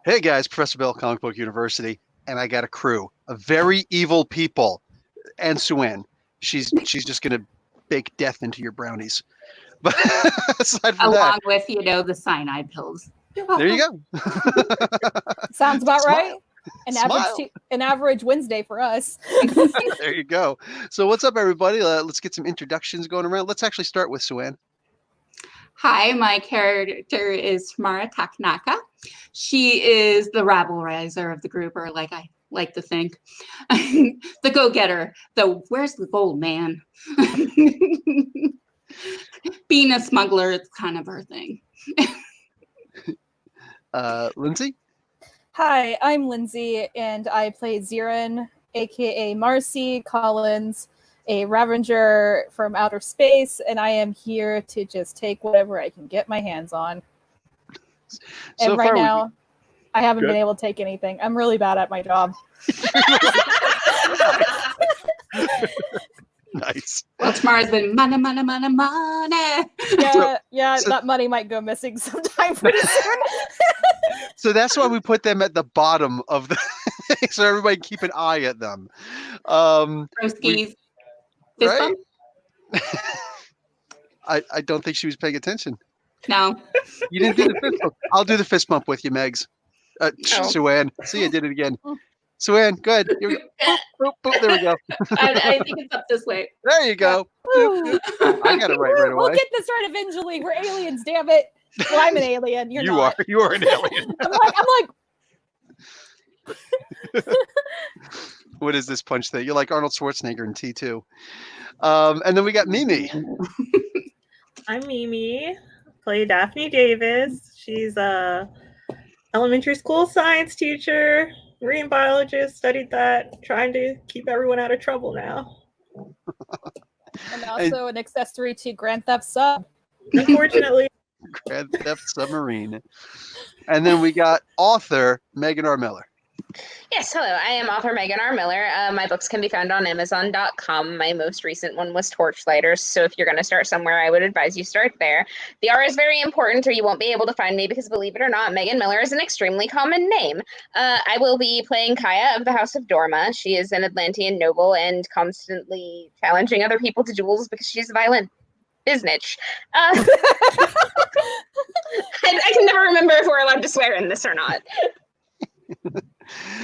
Hey guys, Professor Bill, Comic Book University, and I got a crew of very evil people. And Sue-Ann, she's just gonna bake death into your brownies. But aside from that, Along with, the cyanide pills. there you go. Sounds about right. Smile. An average Wednesday for us. There you go. So what's up, everybody? Let's get some introductions going around. Let's actually start with Sue-Ann. Hi, my character is Tamara Taknaka. She is the rabble-rouser of the group, or like I like to think. The go-getter. The where's the gold, man? Being a smuggler, it's kind of her thing. Lindsay? Hi, I'm Lindsay, and I play Zirin, aka Marcy Collins, a Ravager from outer space, and I am here to just take whatever I can get my hands on. So and right now, I haven't been able to take anything. I'm really bad at my job. Nice. Well, tomorrow's been money. Yeah, that money might go missing sometime pretty soon. So that's why we put them at the bottom of the so everybody keep an eye at them. Broskies. Right? I don't think she was paying attention. No. You didn't do the fist bump. I'll do the fist bump with you, Megs. Sue-Ann. See, I did it again. Sue-Ann, good. Here we go. Boop, boop, boop. There we go. I think it's up this way. There you go. I got it right away. We'll get this right eventually. We're aliens, damn it. Well, I'm an alien. You're not. You are an alien. I'm like. What is this punch thing? You're like Arnold Schwarzenegger in T2. And then we got Mimi. I'm Mimi. Play Daphne Davis. She's a elementary school science teacher, marine biologist, studied that, trying to keep everyone out of trouble now. And also an accessory to Grand Theft Sub. Unfortunately. Grand Theft Submarine. And then we got author Megan R. Miller. Yes, hello. I am author Megan R. Miller. My books can be found on Amazon.com. My most recent one was Torchlighters, so if you're going to start somewhere, I would advise you start there. The R is very important, or you won't be able to find me, because believe it or not, Megan Miller is an extremely common name. I will be playing Kaya of the House of Dorma. She is an Atlantean noble and constantly challenging other people to duels because she's a violent biznitch. I can never remember if we're allowed to swear in this or not.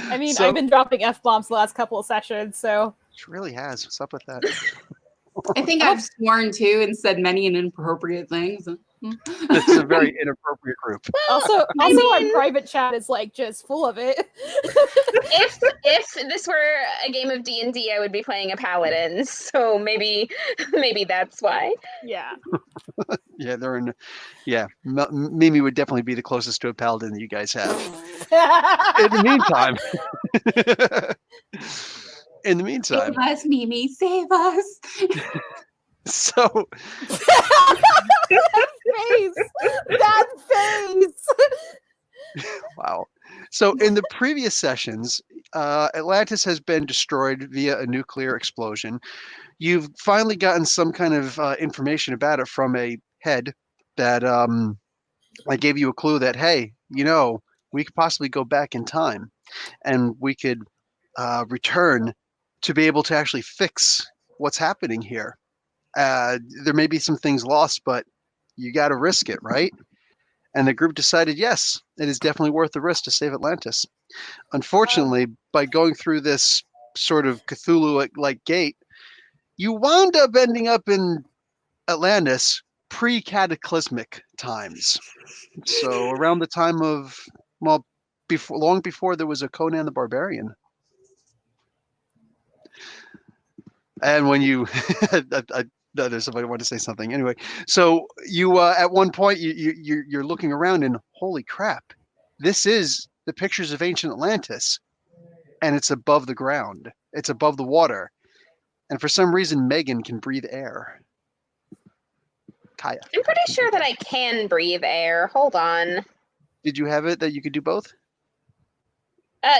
I mean, I've been dropping F-bombs the last couple of sessions, so. She really has. What's up with that? I think I've sworn too and said many inappropriate things. This is a very inappropriate group. Also, our private chat is like just full of it. If this were a game of D&D, I would be playing a paladin, so maybe that's why. Yeah. Yeah, they're in. Yeah, Mimi would definitely be the closest to a paladin that you guys have. In the meantime. Save us, Mimi, save us. So. That face. Wow. So in the previous sessions, Atlantis has been destroyed via a nuclear explosion. You've finally gotten some kind of information about it from a head that I gave you a clue that, hey, we could possibly go back in time and we could return to be able to actually fix what's happening here. There may be some things lost, but you got to risk it, right? And the group decided, yes, it is definitely worth the risk to save Atlantis. Unfortunately, by going through this sort of Cthulhu-like gate, you wound up ending up in Atlantis pre-cataclysmic times. So around the time of, long before there was a Conan the Barbarian. And when you, there's somebody who wanted to say something. Anyway, so you at one point you're looking around and holy crap, this is the pictures of ancient Atlantis, and it's above the ground. It's above the water, and for some reason Megan can breathe air. Kaya. I'm pretty sure that I can breathe air. Hold on. Did you have it that you could do both?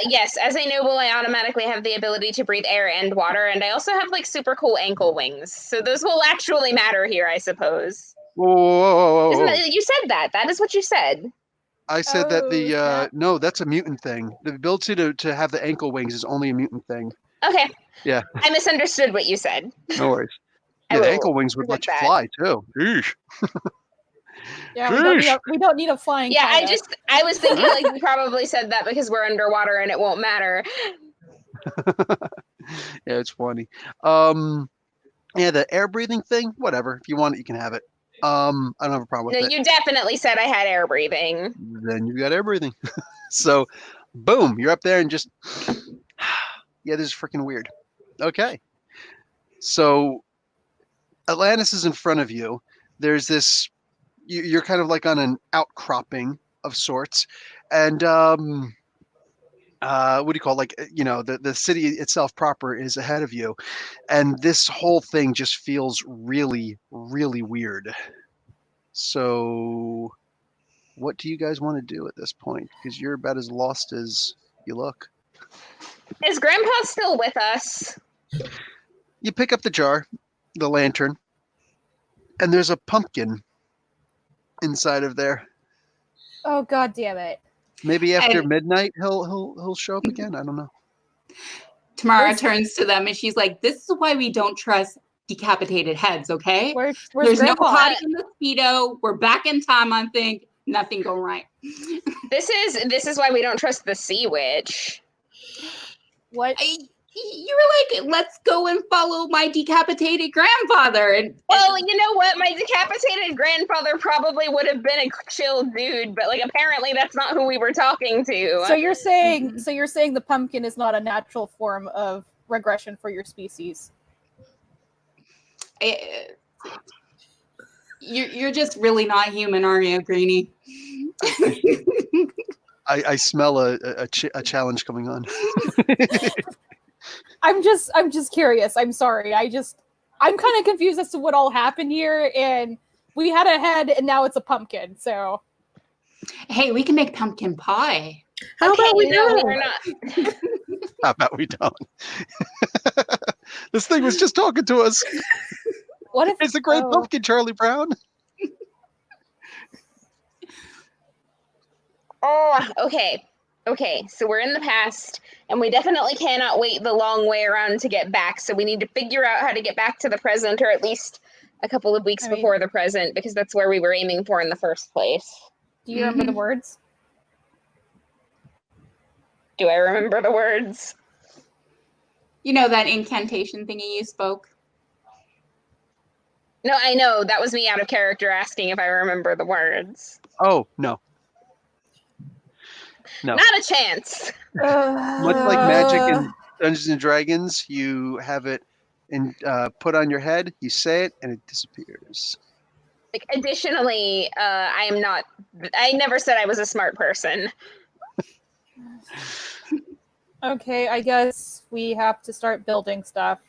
Yes, as a noble, I automatically have the ability to breathe air and water, and I also have like super cool ankle wings. So those will actually matter here, I suppose. Whoa. Isn't that, you said that? That is what you said. I said that the snap. no, that's a mutant thing. The ability to have the ankle wings is only a mutant thing. Okay. Yeah. I misunderstood what you said. No worries. I Yeah, the will ankle wings would forget let you that. fly too. Eesh. Yeah, Sheesh. we don't need a flying Yeah, kayak. I was thinking like you probably said that because we're underwater and it won't matter. Yeah, it's funny. Yeah, the air breathing thing, whatever. If you want it, you can have it. I don't have a problem No, with it. you definitely said I had air breathing. Then you've got air breathing. So, boom, you're up there and just, yeah, this is freaking weird. Okay. So, Atlantis is in front of you. There's this, you're kind of like on an outcropping of sorts. And, what do you call it? Like, the city itself proper is ahead of you. And this whole thing just feels really, really weird. So, what do you guys want to do at this point? Because you're about as lost as you look. Is Grandpa still with us? You pick up the jar, the lantern, and there's a pumpkin inside of there. Oh god damn it. Maybe after And- midnight he'll show up again. I don't know. Tamara Where's- turns to them and she's like, "This is why we don't trust decapitated heads, okay? Where's There's Grandpa? no hiding in the speedo. We're back in time, I think. Nothing going right." This is why we don't trust the sea witch. What? You were like, "Let's go and follow my decapitated grandfather." And Well, you know what? My decapitated grandfather probably would have been a chill dude, but like apparently that's not who we were talking to. So you're saying the pumpkin is not a natural form of regression for your species. you're just really not human, are you, Greenie? I smell a challenge coming on. I'm just curious. I'm sorry. I'm kind of confused as to what all happened here, and we had a head and now it's a pumpkin. So Hey, we can make pumpkin pie. How Okay, about we no, don't? we're not. How about we don't? This thing was just talking to us. what if It's a great oh, pumpkin, Charlie Brown. Oh, okay. Okay, so we're in the past, and we definitely cannot wait the long way around to get back. So we need to figure out how to get back to the present, or at least a couple of weeks before the present, because that's where we were aiming for in the first place. do you remember the words? Do I remember the words? You know that incantation thingy you spoke? No, I know. That was me out of character asking if I remember the words. Oh, no. No. Not a chance. Much like magic in Dungeons and Dragons, you have it put on your head, you say it, and it disappears. Like, additionally, I never said I was a smart person. Okay, I guess we have to start building stuff.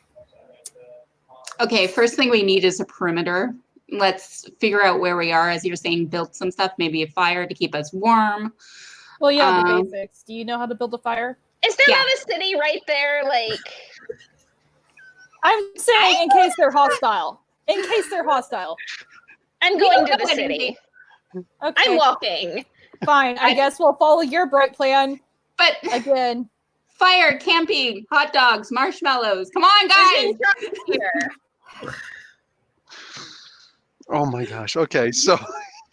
Okay, first thing we need is a perimeter. Let's figure out where we are. As you're saying, build some stuff, maybe a fire to keep us warm. Well, yeah, the basics. Do you know how to build a fire? Is there Yeah. not a city right there? Like, I'm saying in case they're hostile. In case they're hostile. I'm We going don't to the know city. anything. Okay, I'm walking. fine. I guess we'll follow your bright plan But again. fire, camping, hot dogs, marshmallows. Come on, guys. There's no here. Oh my gosh. Okay, so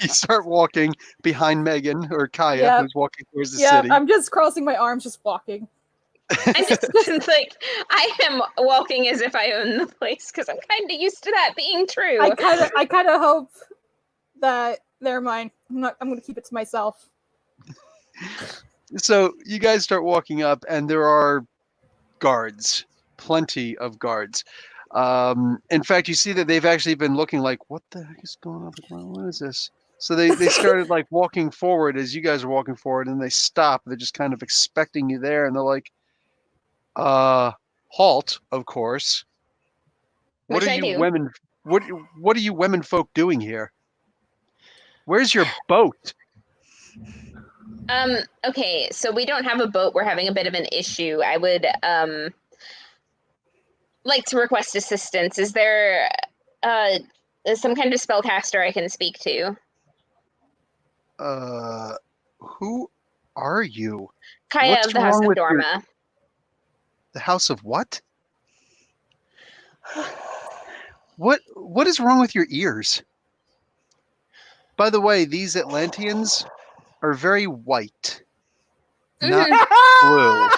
you start walking behind Megan or Kaya, Yep. who's walking towards the Yeah, city. I'm just crossing my arms, just walking. I'm just it's like I am walking as if I own the place because I'm kind of used to that being true. I kind of hope that they're mine. I'm going to keep it to myself. So you guys start walking up, and there are guards, plenty of guards. In fact, you see that they've actually been looking like, what the heck is going on? What is this? So they started like walking forward as you guys are walking forward, and they stop. They're just kind of expecting you there, and they're like, halt, of course. What Which are I you do. women? What are you women folk doing here? Where's your boat? Okay, so we don't have a boat. We're having a bit of an issue. I would like to request assistance. Is there some kind of spellcaster I can speak to? Who are you? Kaya What's of the House wrong of with your- Dorma. The House of what? What is wrong with your ears? By the way, these Atlanteans are very white, not blue.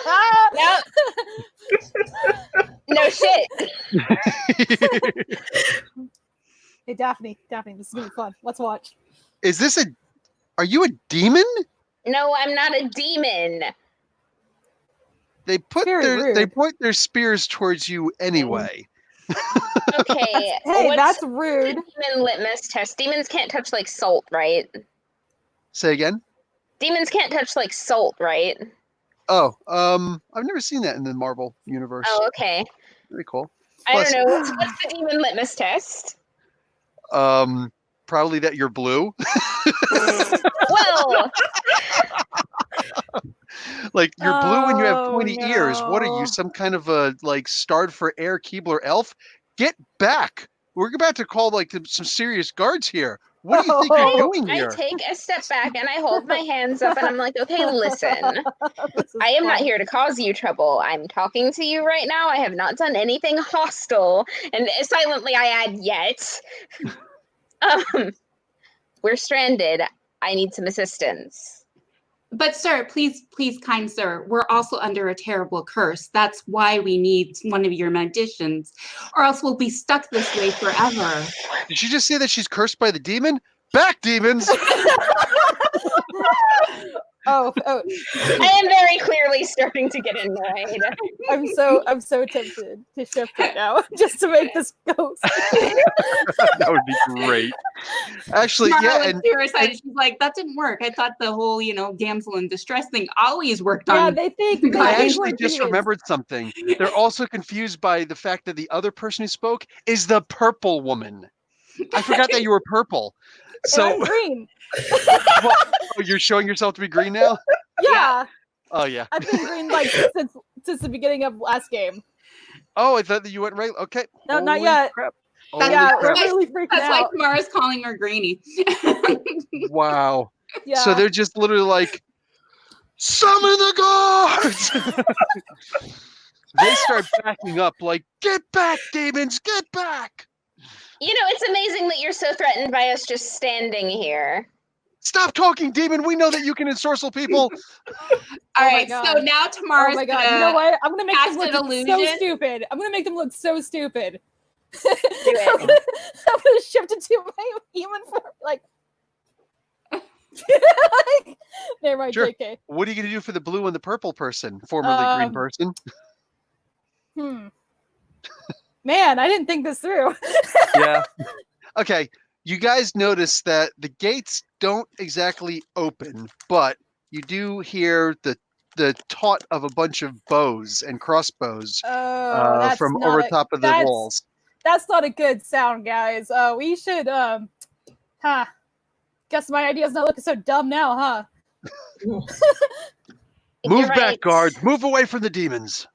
No. No shit. Hey, Daphne, this is gonna be fun. Let's watch. Is this a? Are you a demon? No, I'm not a demon. They Very rude. point their spears towards you anyway. Okay. Hey, what's that's rude. demon litmus test? Demons can't touch like salt, right? Say again. Demons can't touch like salt, right? Oh, I've never seen that in the Marvel universe. Oh, okay. Very cool. I Plus- don't know. What's the demon litmus test? Probably that you're blue. Well, Like you're blue and you have Oh, pointy ears. What are no. you, some kind of a like starved for air Keebler elf? Get back! We're about to call like some serious guards here. What do you think you're doing I here? take a step back and I hold my hands up and I'm like, okay, listen. This is I am not fun. here to cause you trouble. I'm talking to you right now. I have not done anything hostile. And silently I add yet. We're stranded. I need some assistance. But sir, please, kind sir, we're also under a terrible curse. That's why we need one of your magicians, or else we'll be stuck this way forever. Did she just say that she's cursed by the demon? Back, demons! Oh, I am very clearly starting to get annoyed. I'm so tempted to shift it now just to make this go. That would be great. Actually, Mara yeah, was and to her side, and she's like, that didn't work. I thought the whole, damsel in distress thing always worked Yeah, on. they think I I think actually we're just demons. remembered something. They're also confused by the fact that the other person who spoke is the purple woman. I forgot that you were purple. And So, I'm green. well, oh, you're showing yourself to be green now? Yeah, Oh, yeah. I've been green like since the beginning of last game. Oh, I thought that you went right. Okay. No, not Holy yet. Crap. That's- Holy Yeah, crap. we're really freaking That's why out. Tamara's calling her Greenie. Wow. Yeah. So they're just literally like, summon the guards! They start backing up like, get back, demons, get back! You know, it's amazing that you're so threatened by us just standing here. Stop talking, demon. We know that you can ensorcel people. All my right, so God. now Oh Tamara's my god! You know what? I'm gonna make them cast look an so illusion. stupid. I'm gonna make them look so stupid. it. I'm gonna shift into my human form, like. Never mind, Sure. JK. What are you going to do for the blue and the purple person, formerly green person? Man, I didn't think this through. Yeah. Okay. You guys notice that the gates don't exactly open, but you do hear the taut of a bunch of bows and crossbows Oh, that's from not over a- top of the that's- walls. That's not a good sound, guys. We should, Guess my idea's not looking so dumb now, huh? Move You're back, right. guards. Move away from the demons.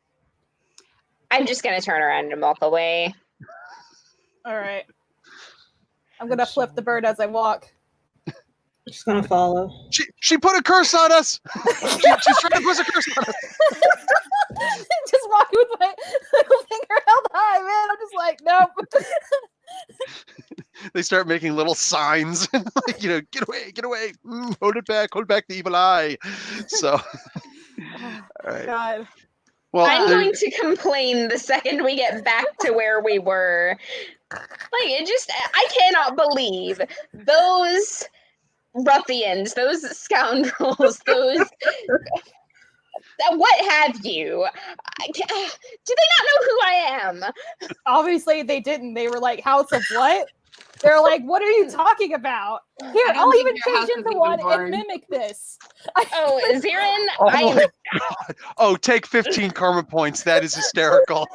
I'm just gonna turn around and walk away. All right. I'm gonna flip the bird as I walk. Just gonna follow. She put a curse on us. She's trying to put a curse on us. Just walking with my little finger held high, man. I'm just like, nope. They start making little signs, like, get away, hold it back, the evil eye. So, all right. God. Well, I'm there- going to complain the second we get back to where we were. I cannot believe those ruffians, those scoundrels, those what have you. Do they not know who I am? Obviously, they didn't. They were like, House of what? They're like, what are you talking about? Here, I don't I'll think even your change house is into even one born. and mimic this. Oh, Zirin, oh I my God. Oh, take 15 karma points. That is hysterical.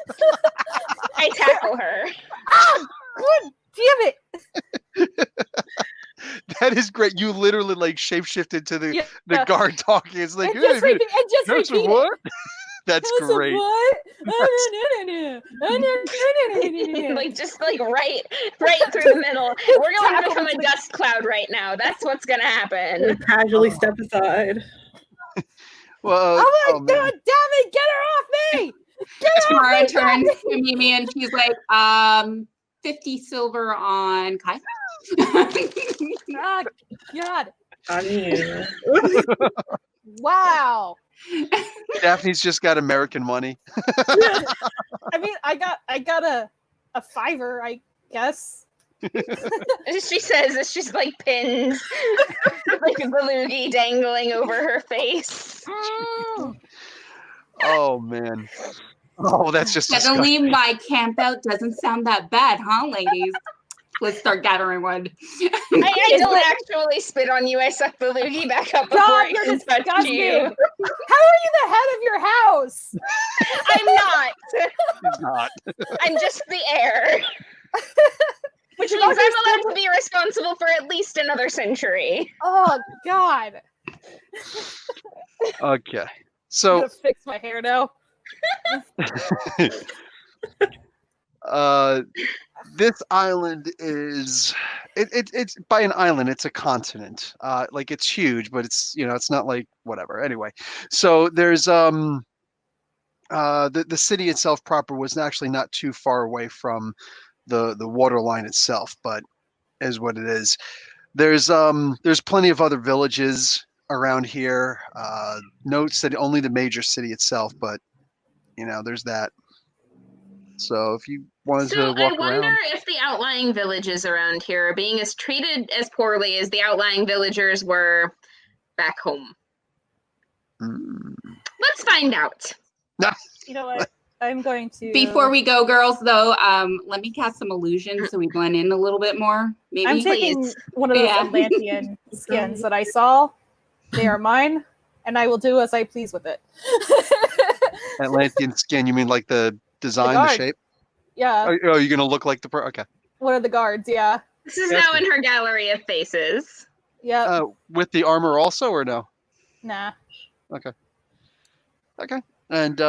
tackle her. Good. Damn it. That is great. You literally like shapeshifted to the Yeah. guard talking. It's like, And just repeat "That's it. what? That's House of great. what? Like just like right through the middle. We're going to become a dust cloud right now. That's what's gonna happen. Casually step aside. Well, Oh my god, damn it, get her off me! Get her off Tamara me! turns to Mimi and she's like, 50 silver on Kai. Oh, God. I mean, Wow. Daphne's just got American money. I mean, I got a fiver, I guess. She says as she's like pinned, like a loogie dangling over her face. Oh man. Oh, that's just Suddenly disgusting. my camp out doesn't sound that bad, huh, ladies? Let's start gathering wood. I don't actually spit on you. I suck the loogie back up before God, I you're can touch disgusting. you. How are you the head of your house? I'm not. She's not. I'm just the heir. Which means I'm allowed to be responsible for at least another century. Oh, God. Okay. I'm So gonna fix my hair now. this island is it's by an island, it's a continent. Like it's huge, but it's it's not like whatever. Anyway, so there's the city itself proper was actually not too far away from the water line itself, but is what it is. There's plenty of other villages around here. Notes that only the major city itself, but there's that. So if you wanted to So I walk wonder around, if the outlying villages around here are being as treated as poorly as the outlying villagers were back home. Let's find out. You know what? I'm going to. Before we go, girls, though, let me cast some illusion so we blend in a little bit more. Maybe. I'm taking one of those Yeah. Atlantean skins that I saw. They are mine, and I will do as I please with it. Atlantean skin. You mean like the design, the guard. shape? Yeah, Oh, you're gonna look like the okay. one of the guards. Yeah, This is That's now in her gallery of faces. yeah. With the armor also, or no? Nah. Okay. And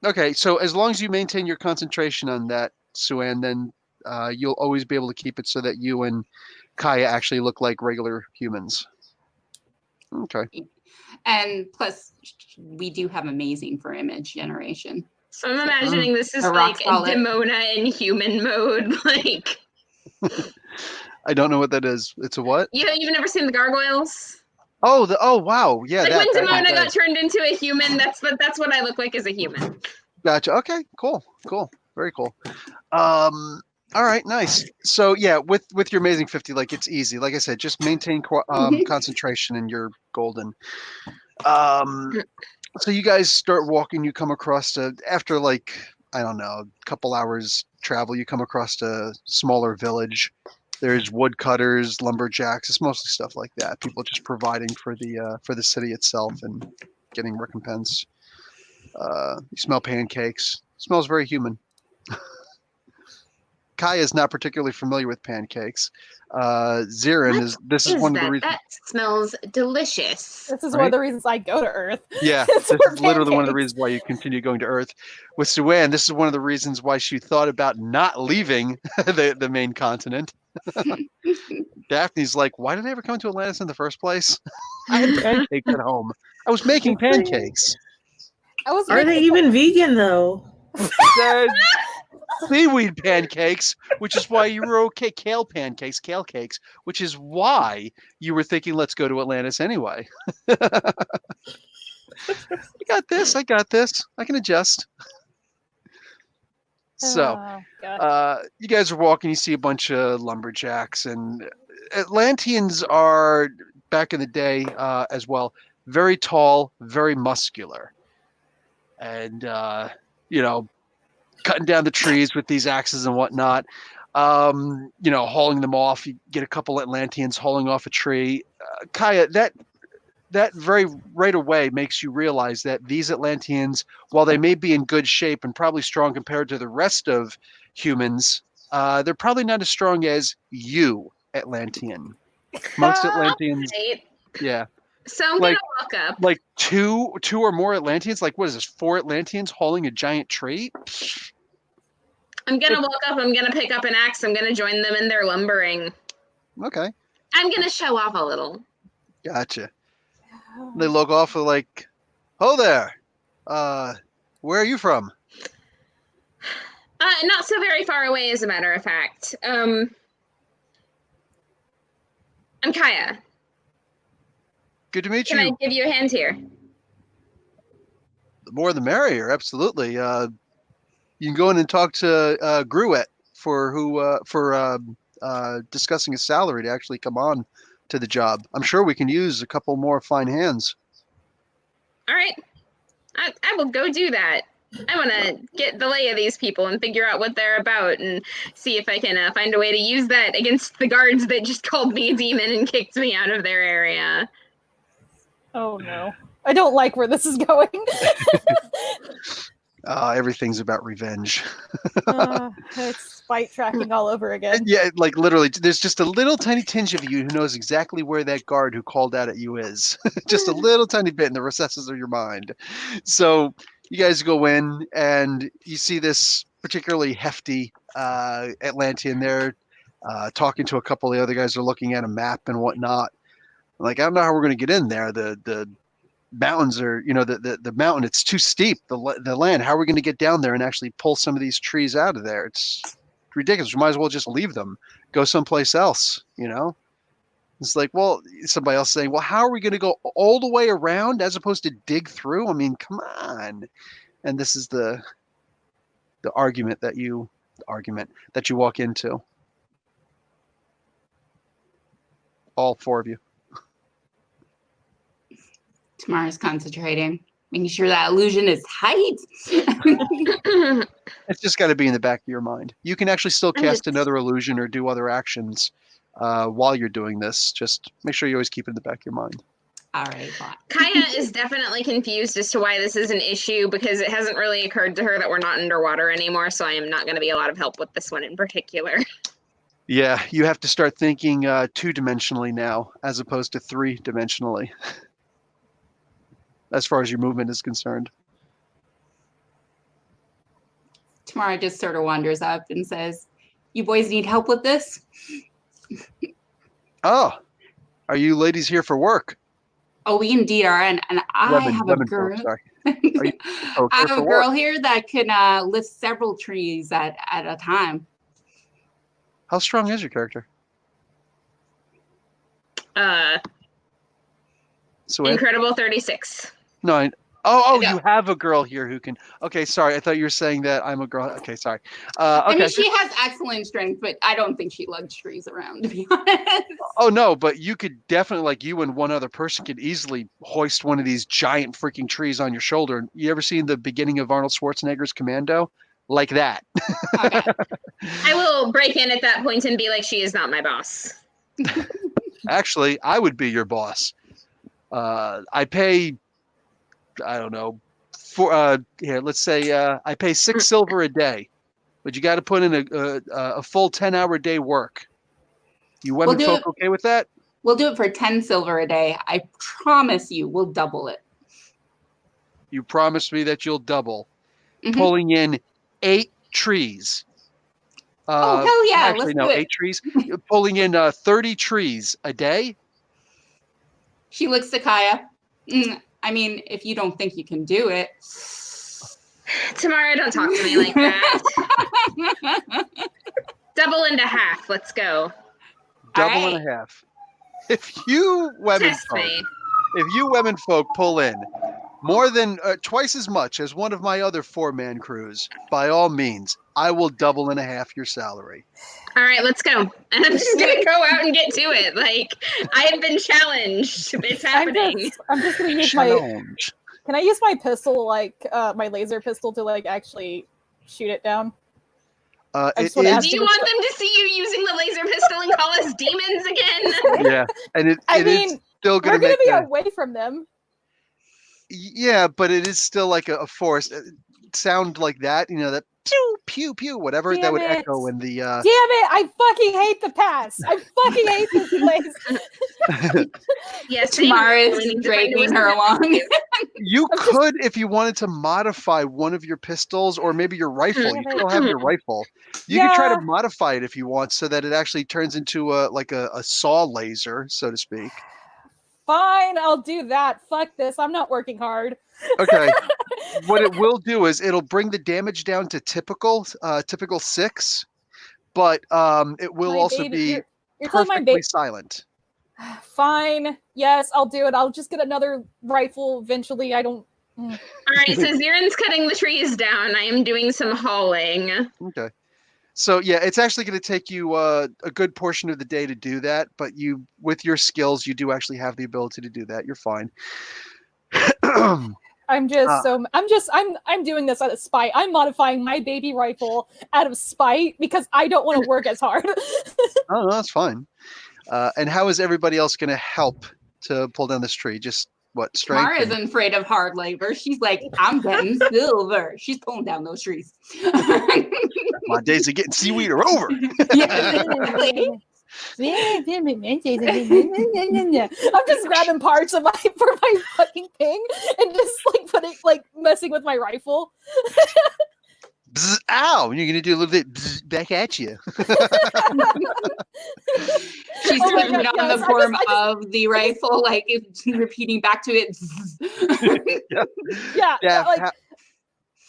okay. So as long as you maintain your concentration on that, Suan, then you'll always be able to keep it so that you and Kaya actually look like regular humans. Okay. And plus, we do have amazing for image generation. So I'm imagining this is The like rocks call it. Demona in human mode. Like, I don't know what that is. It's a what? you've never seen the gargoyles? Oh wow, yeah. Like that when one Demona got does. turned into a human, that's what I look like as a human. Gotcha. Okay, cool, very cool. All right, nice. So yeah, with your amazing 50, like it's easy. Like I said, just maintain concentration and you're golden. So you guys start walking. You come across after like I don't know, a couple hours travel. You come across a smaller village. There's woodcutters, lumberjacks. It's mostly stuff like that. People just providing for the city itself and getting recompense. You smell pancakes. Smells very human. Kaya is not particularly familiar with pancakes. Zirin is. This is one of the reasons. That smells delicious. This is one of the reasons I go to Earth. Yeah, It's this for is literally one of the pancakes. reasons why you continue going to Earth. With Suan, this is one of the reasons why she thought about not leaving the main continent. Daphne's like, why did I ever come to Atlantis in the first place? I had pancakes at home. I was making pancakes. Are they even vegan though? Seaweed pancakes, which is why you were okay. Kale pancakes, kale cakes, which is why you were thinking, let's go to Atlantis anyway. I got this. I can adjust. So, you guys are walking, you see a bunch of lumberjacks, and Atlanteans are, back in the day as well, very tall, very muscular. And, cutting down the trees with these axes and whatnot, hauling them off. You get a couple Atlanteans hauling off a tree. Kaya, that very right away makes you realize that these Atlanteans, while they may be in good shape and probably strong compared to the rest of humans, they're probably not as strong as you, Atlantean. Most Atlanteans, Right? yeah. So I'm Like- gonna walk up. Like two or more Atlanteans? Like, what is this? 4 Atlanteans hauling a giant tree? I'm gonna walk up. I'm gonna pick up an axe. I'm gonna join them in their lumbering. Okay, I'm gonna show off a little. gotcha. They look off like, "Oh there, where are you from?" Not so very far away, as a matter of fact. I'm Kaya. Good to meet Can I you. give you a hand here? The more the merrier. Absolutely. You can go in and talk to Gruet for discussing a salary to actually come on to the job. I'm sure we can use a couple more fine hands. All right. I will go do that. I want to get the lay of these people and figure out what they're about and see if I can find a way to use that against the guards that just called me a demon and kicked me out of their area. Oh no. I don't like where this is going. Everything's about revenge. It's spite tracking all over again. Yeah, like literally, there's just a little tiny tinge of you who knows exactly where that guard who called out at you is. Just a little tiny bit in the recesses of your mind. So you guys go in and you see this particularly hefty Atlantean there talking to a couple of the other guys who are looking at a map and whatnot. Like, I don't know how we're going to get in there. The mountains are, the mountain, it's too steep, the land. How are we going to get down there and actually pull some of these trees out of there? It's ridiculous. We might as well just leave them, go someplace else, It's like, well, somebody else saying, well, how are we going to go all the way around as opposed to dig through? I mean, come on. And this is the argument that you walk into. All 4 of you. Tamara's concentrating, making sure that illusion is tight. It's just got to be in the back of your mind. You can actually still cast another illusion or do other actions while you're doing this. Just make sure you always keep it in the back of your mind. All right, fine. Kaya is definitely confused as to why this is an issue because it hasn't really occurred to her that we're not underwater anymore, so I am not going to be a lot of help with this one in particular. Yeah, you have to start thinking 2-dimensionally now as opposed to 3-dimensionally. As far as your movement is concerned. Tamara just sort of wanders up and says, "You boys need help with this?" Oh, are you ladies here for work? Oh, we indeed are, and I have a girl. Folk, sorry. I have a girl here that can lift several trees at a time. How strong is your character? Incredible 36. No, No. You have a girl here who can. Okay, sorry. I thought you were saying that I'm a girl. Okay, sorry. I mean, she has excellent strength, but I don't think she lugs trees around, to be honest. Oh no, but you could definitely, like, you and one other person could easily hoist one of these giant freaking trees on your shoulder. You ever seen the beginning of Arnold Schwarzenegger's Commando? Like that. Okay. I will break in at that point and be like, she is not my boss. Actually, I would be your boss. I pay, I don't know, let's say I pay 6 silver a day, but you got to put in a full 10-hour day work. You women folk okay with that? We'll do it for 10 silver a day. I promise you, we'll double it. You promised me that you'll double. Mm-hmm. Pulling in 8 trees. Oh, hell yeah. Actually, let's no, do it. 8 trees. Pulling in 30 trees a day. She looks to Kaya. I mean, if you don't think you can do it. Tamara, don't talk to me like that. Double into half. Let's go. Double and a half. If you women folk pull in more than twice as much as one of my other 4-man crews, by all means, I will double and a half your salary. All right, let's go. And I'm just going to go out and get to it. Like, I have been challenged. It's happening. I'm just going to use Challenge. Can I use my pistol, my laser pistol, to actually shoot it down? Do you want them to see you using the laser pistol and call us demons again? Yeah, and it's still going to we're going to be away from them. Yeah, but it is still like a force. Sound like that, that pew, pew, pew, whatever, that would echo in the... Damn it, I fucking hate the pass. I fucking hate this place. Yes, Tamara is dragging her along. You could, if you wanted to modify one of your pistols or maybe your rifle. You still have your rifle. You could try to modify it if you want, so that it actually turns into a saw laser, so to speak. Fine, I'll do that. Fuck this. I'm not working hard. Okay. What it will do is it'll bring the damage down to typical 6, but it will also be you're telling my perfectly silent. Fine. Yes, I'll do it. I'll just get another rifle eventually. I don't. All right, so Ziren's cutting the trees down. I am doing some hauling. Okay. So yeah, it's actually going to take you a good portion of the day to do that, but with your skills, you do actually have the ability to do that. You're fine. I'm doing this out of spite. I'm modifying my baby rifle out of spite because I don't want to work as hard. Oh, no, that's fine. And how is everybody else going to help to pull down this tree? Just what, strength? Mara isn't afraid of hard labor. She's like, I'm getting silver. She's pulling down those trees. My days of getting seaweed are over. Yeah, exactly. I'm just grabbing parts of for my fucking ping and just messing with my rifle. Bzz, ow! And you're going to do a little bit bzz, back at you. She's turning it on the form of the rifle, like it's repeating back to it. Yeah.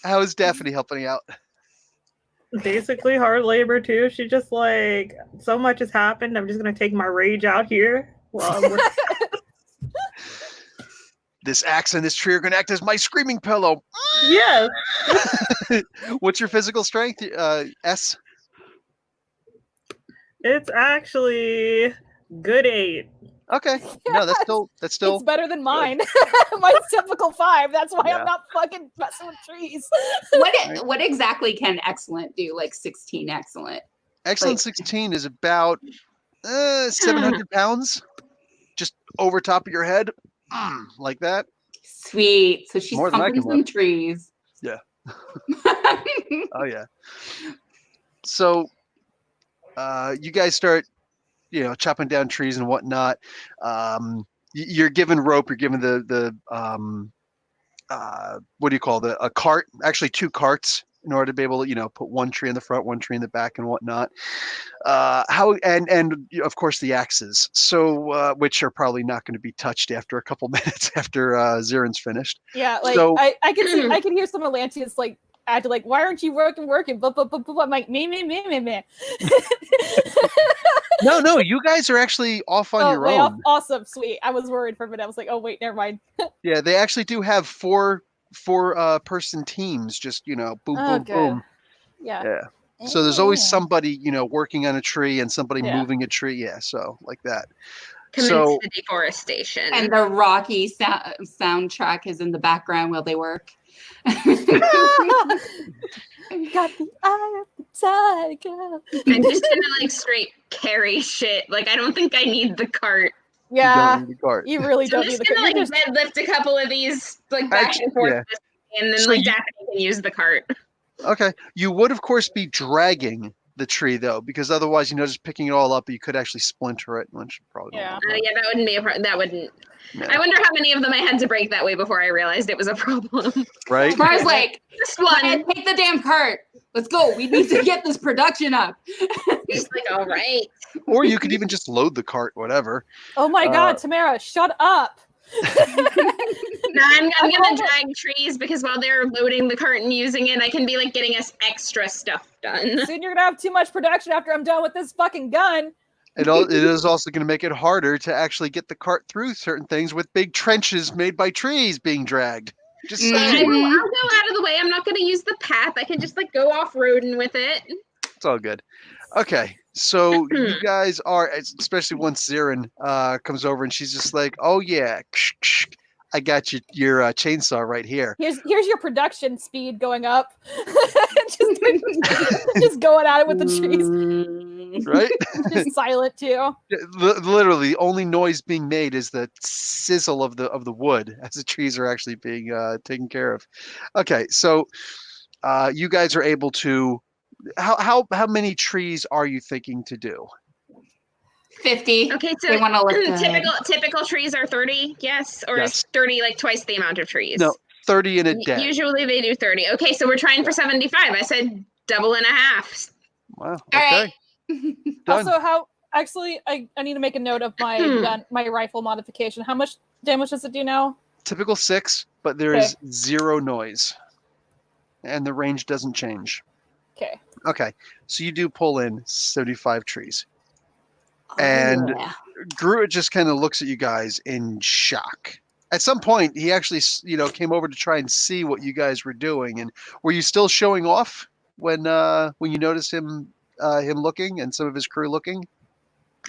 How is Daphne helping out? Basically hard labor too. She just so much has happened. I'm just gonna take my rage out here. This axe and this tree are gonna act as my screaming pillow. Yes. What's your physical strength? S? It's actually good 8. Okay. No, that's still It's better than mine. Mine's typical 5. That's why I'm not fucking messing with trees. What exactly can excellent do? Like 16 excellent. Excellent 16 is about 700 pounds, just over top of your head, like that. Sweet. So she's More than I pumping can some lift. trees. Yeah. Oh yeah. So you guys start, chopping down trees and whatnot. You're given rope. You're given the what do you call a cart? Actually, 2 carts in order to be able to, put one tree in the front, one tree in the back, and whatnot. And of course the axes. So which are probably not going to be touched after a couple minutes after Ziren's finished. Yeah, So, I can hear some Atlantis add to why aren't you working? But I'm like me. No, you guys are actually off on your own. Off. Awesome, sweet. I was worried for a minute. I was like, oh wait, never mind. Yeah, they actually do have four person teams. Just boom, boom, boom. Yeah. So there's always somebody working on a tree and somebody Yeah. moving a tree. Yeah, so like that. Commence the deforestation. And the Rocky soundtrack is in the background while they work. Got the eye of the tiger. I'm just gonna straight carry shit. I don't think I need the cart. Yeah, You don't need the cart. you really So I'm don't need just the gonna cart. deadlift a couple of these back and forth, and then So Daphne can use the cart. Okay. You would, of course, be dragging the tree, though, because otherwise, just picking it all up, you could actually splinter it, which probably Yeah. Yeah, that wouldn't be a problem. That wouldn't. Yeah. I wonder how many of them I had to break that way before I realized it was a problem. Right? Mara's like, Just one. take the damn cart. Let's go. We need to get this production up. Just all right. Or you could even just load the cart, whatever. Oh my God, Tamara, shut up. No, I'm gonna drag trees because while they're loading the cart and using it, I can be getting us extra stuff done. Soon you're gonna have too much production after I'm done with this fucking gun. It is also going to make it harder to actually get the cart through certain things with big trenches made by trees being dragged. Just I'll saying. go out of the way. I'm not gonna use the path. I can just go off-roading with it. It's all good. Okay, so you guys are, especially once Ziren comes over and she's just like, oh yeah, I got your chainsaw right here. Here's your production speed going up. just going at it with the trees. Right? Just silent too. Literally, the only noise being made is the sizzle of the wood as the trees are actually being taken care of. Okay, so you guys are able to. How many trees are you thinking to do? 50. Okay, so They want to look good. typical trees are 30, yes? Or Yes. is 30 like twice the amount of trees? No, 30 in a day. Usually they do 30. Okay, so we're trying for 75. I said double and a half. Wow. All Okay. right. Done. Also, actually, I need to make a note of my gun, my rifle modification. How much damage does it do now? Typical 6, but there is 0 noise. And the range doesn't change. Okay. Okay. So you do pull in 75 trees. Oh, And yeah. Gruitt just kind of looks at you guys in shock. At some point, he actually, came over to try and see what you guys were doing. And were you still showing off when you noticed him looking and some of his crew looking?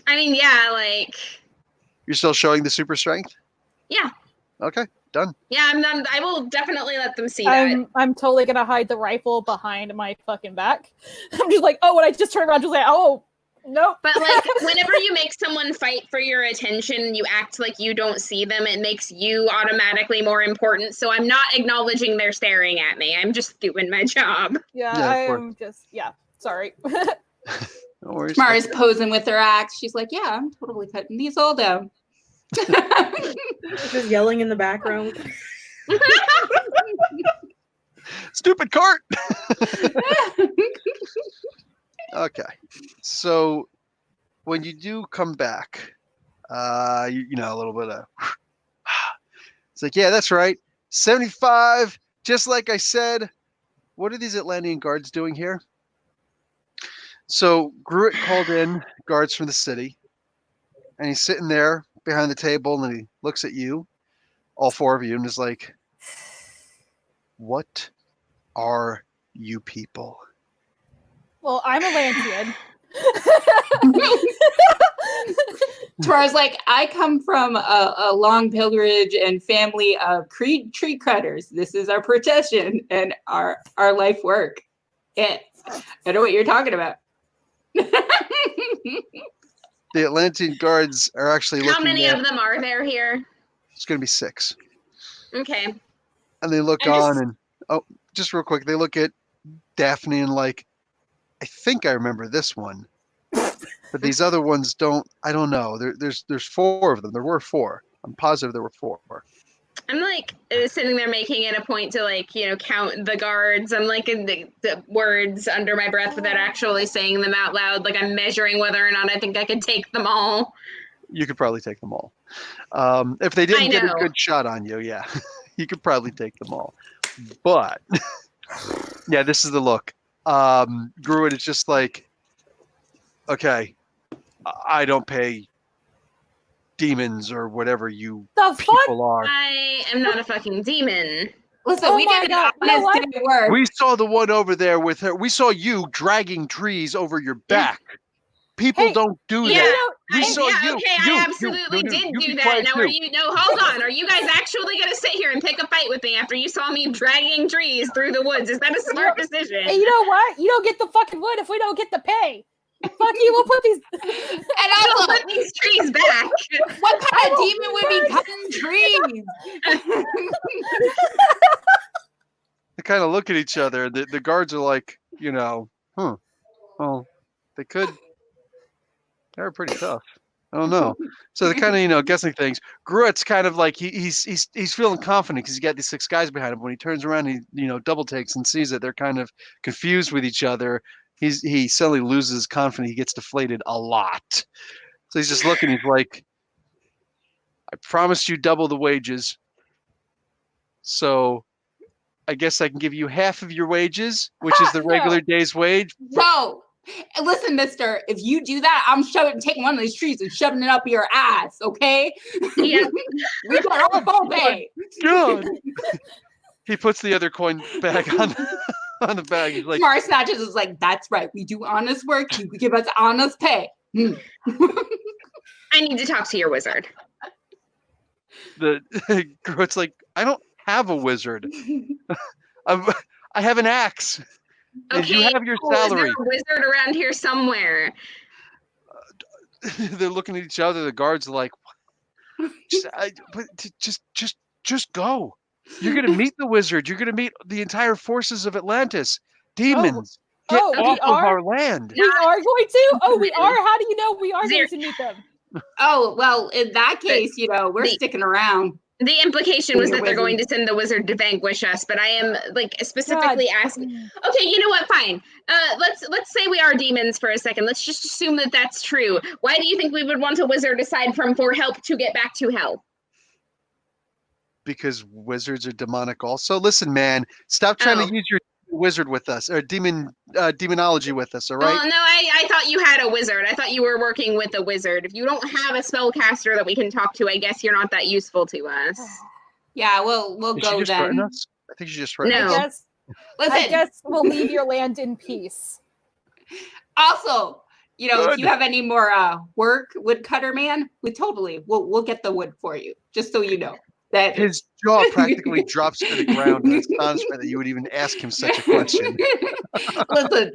I mean, yeah, like... You're still showing the super strength? Yeah. Okay, done. Yeah, I will definitely let them see that. I'm totally gonna hide the rifle behind my fucking back. I'm just like, oh, when I just turn around, just like, oh, nope. But like, whenever you make someone fight for your attention, you act like you don't see them. It makes you automatically more important. So I'm not acknowledging they're staring at me. I'm just doing my job. Yeah, I'm just, sorry. No worries. Mara's posing with her axe. She's like, yeah, I'm totally cutting these all down. Just yelling in the background. Stupid cart! Okay. So when you do come back, a little bit of it's like, yeah, that's right. 75, just like I said. What are these Atlantean guards doing here? So Gruitt called in guards from the city, and he's sitting there behind the table, and he looks at you, all 4 of you, and is like, what are you people? Well, I'm Atlantean. Tara's like, I come from a long pilgrimage and family of tree cutters. This is our profession and our life work. And I know what you're talking about. The Atlantean guards are actually looking. How many of them are there here? It's going to be 6. Okay. And they look on and, just real quick, they look at Daphne and like, I think I remember this one. But these other ones don't, I don't know. There's 4 of them. There were 4. I'm positive there were 4. I'm like sitting there making it a point to like, count the guards. I'm like in the words under my breath without actually saying them out loud. Like I'm measuring whether or not I think I could take them all. You could probably take them all. If they didn't get a good shot on you, yeah, you could probably take them all. But yeah, this is the look. Gruitt is just like, okay, I don't pay demons or whatever you people are. I am not a fucking demon. Listen, we did an honest day work. We saw the one over there with her. We saw you dragging trees over your back. People don't do that. We saw you. Okay, I absolutely did do that. Now, hold on. Are you guys actually going to sit here and pick a fight with me after you saw me dragging trees through the woods? Is that a smart decision? Hey, you know what? You don't get the fucking wood if we don't get the pay. Fuck you, we'll put these... And also, put these trees back. What kind of demon would be cutting trees? They kind of look at each other. The guards are like, well, they could. They're pretty tough. I don't know. So they're kind of, guessing things. Gruitt's kind of like he's feeling confident because he's got these 6 guys behind him. When he turns around, he double takes and sees that they're kind of confused with each other. He suddenly loses confidence. He gets deflated a lot. So he's just looking. He's like, I promised you double the wages. So I guess I can give you half of your wages, which is the regular day's wage. No. Listen, mister, if you do that, I'm taking one of these trees and shoving it up your ass, okay? Yeah. We got our full pay. God. He puts the other coin back on the bag. He's like, Smart Snatches is like, that's right. We do honest work. You give us honest pay. I need to talk to your wizard. Gruitt's like, I don't have a wizard. I have an axe. And you have your salary. Is there a wizard around here somewhere? They're looking at each other. The guards are like, just go. You're gonna meet the wizard. You're gonna meet the entire forces of Atlantis. Demons. Get Oh, we off of are? our land. We are going to? Oh, we are? How do you know we are Zero. going to meet them? Oh, well, in that case, we're the- sticking around. The implication was Your that they're going to wizard. send the wizard to vanquish us, but I am specifically asking. Okay, you know what? Fine. Let's say we are demons for a second. Let's just assume that that's true. Why do you think we would want a wizard aside from for help to get back to hell? Because wizards are demonic also. Listen, man, stop trying Oh. to use your wizard with us or demonology with us, all right? Oh no, I thought you had a wizard. I thought you were working with a wizard. If you don't have a spellcaster that we can talk to, I guess you're not that useful to us. Yeah, we'll Did she go just threaten then. us? I think she just threatened No. us. Listen, I guess we'll leave your land in peace. also, if Good. you have any more work, woodcutter man, we'll get the wood for you, just so you know. That His jaw practically drops to the ground in astonishment that you would even ask him such a question. Listen,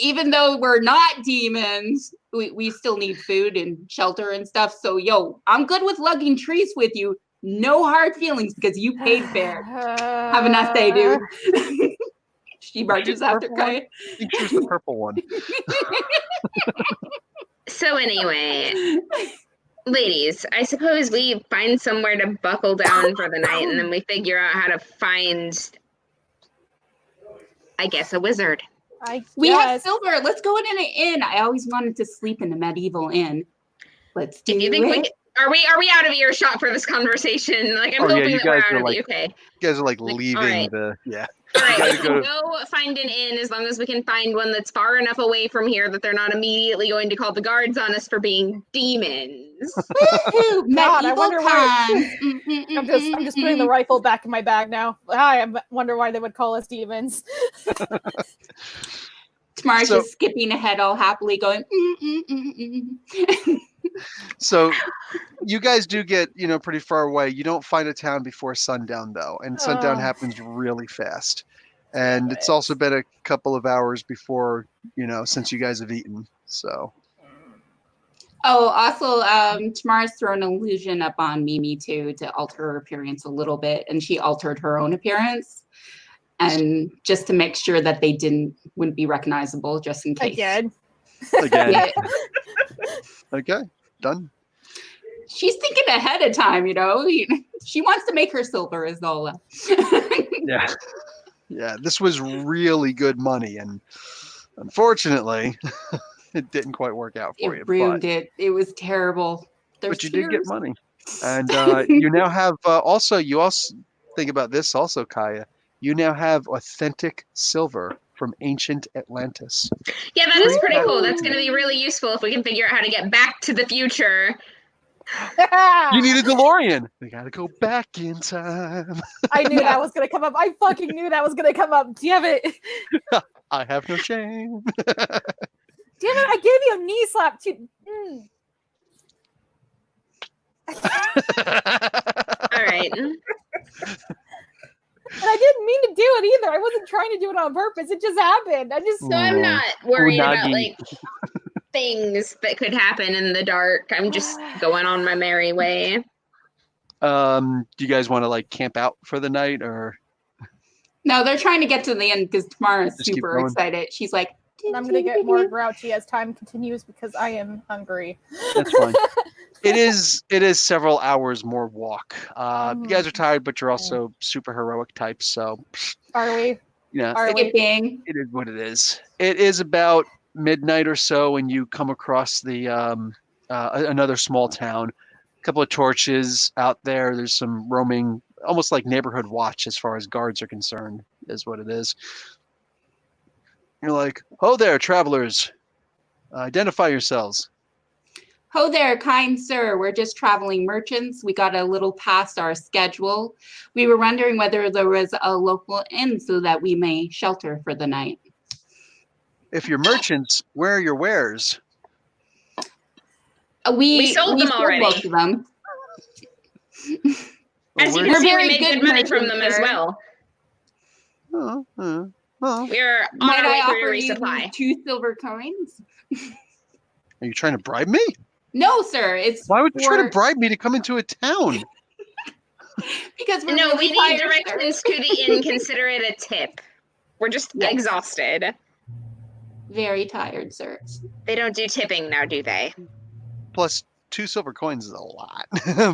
even though we're not demons, we still need food and shelter and stuff. So, I'm good with lugging trees with you. No hard feelings because you paid fair. Have a nice day, dude. She marches after purple one? Kaya. I think she was the purple one. So anyway, ladies, I suppose we find somewhere to buckle down for the night, and then we figure out how to find, I guess, a wizard. We have Yes. silver. Let's go in an inn. I always wanted to sleep in a medieval inn. Let's do Do you think it. we can, are we out of earshot for this conversation? Like I'm Oh, yeah, hoping you that we're guys out are of like- okay. You guys are like Like, leaving alright. the yeah. All right, gotta we go can go find an inn as long as we can find one that's far enough away from here that they're not immediately going to call the guards on us for being demons. Woohoo, God, I medieval wonder where- times. I'm just putting the rifle back in my bag now. I wonder why they would call us demons. Tamara's So- just skipping ahead all happily going, So you guys do get, pretty far away. You don't find a town before sundown though, and sundown Oh. happens really fast. And Damn it's it. also been a couple of hours before, since you guys have eaten. So Oh, also, Tamara's thrown an illusion up on Mimi too to alter her appearance a little bit, and she altered her own appearance, and just to make sure that they wouldn't be recognizable, just in case. Again. again, Yeah, okay, done. she's thinking ahead of time, She wants to make her silver is all. Yeah, yeah. This was really good money, and unfortunately, it didn't quite work out for you. It ruined it. It was terrible. There's But you did get tears. money, and you now have also. You also think about this, also, Kaya. You now have authentic silver from ancient Atlantis. Yeah, that is pretty cool. That's going to be really useful if we can figure out how to get back to the future. You need a DeLorean. We gotta go back in time. I knew that was gonna come up. I fucking knew that was gonna come up. Damn it. I have no shame. Damn it, I gave you a knee slap too. All right. And I didn't mean to do it either. I wasn't trying to do it on purpose. It just happened. So I'm not worried about Unagi. things that could happen in the dark. I'm just going on my merry way. Do you guys want to camp out for the night, or No, they're trying to get to the end because Tamara's Just keep super going. excited. She's like, And I'm gonna get more grouchy as time continues because I am hungry. that's fine. It is several hours more walk. You guys are tired, but you're also super heroic types, so Are we? Are we? skipping. it is what it is. It is about midnight or so when you come across the another small town. A couple of torches out there. There's some roaming, almost like neighborhood watch as far as guards are concerned, is what it is. You're like, "Ho there, travelers! Identify yourselves." Ho there, kind sir. We're just traveling merchants. We got a little past our schedule. We were wondering whether there was a local inn so that we may shelter for the night. If you're merchants, where are your wares? We sold them already. most of them. As you where- can see, very we made good good money from them as merchants, well. Are We're on Might our way I through to offer you resupply. 2 silver coins? you trying to bribe me? No, sir. It's Why would you try to for- bribe me to come into a town? because we're No, really we need tired, sir. directions to the inn. Consider it a tip. We're just Yes. exhausted. Very tired, sirs. They don't do tipping now, do they? Plus 2 silver coins is a lot.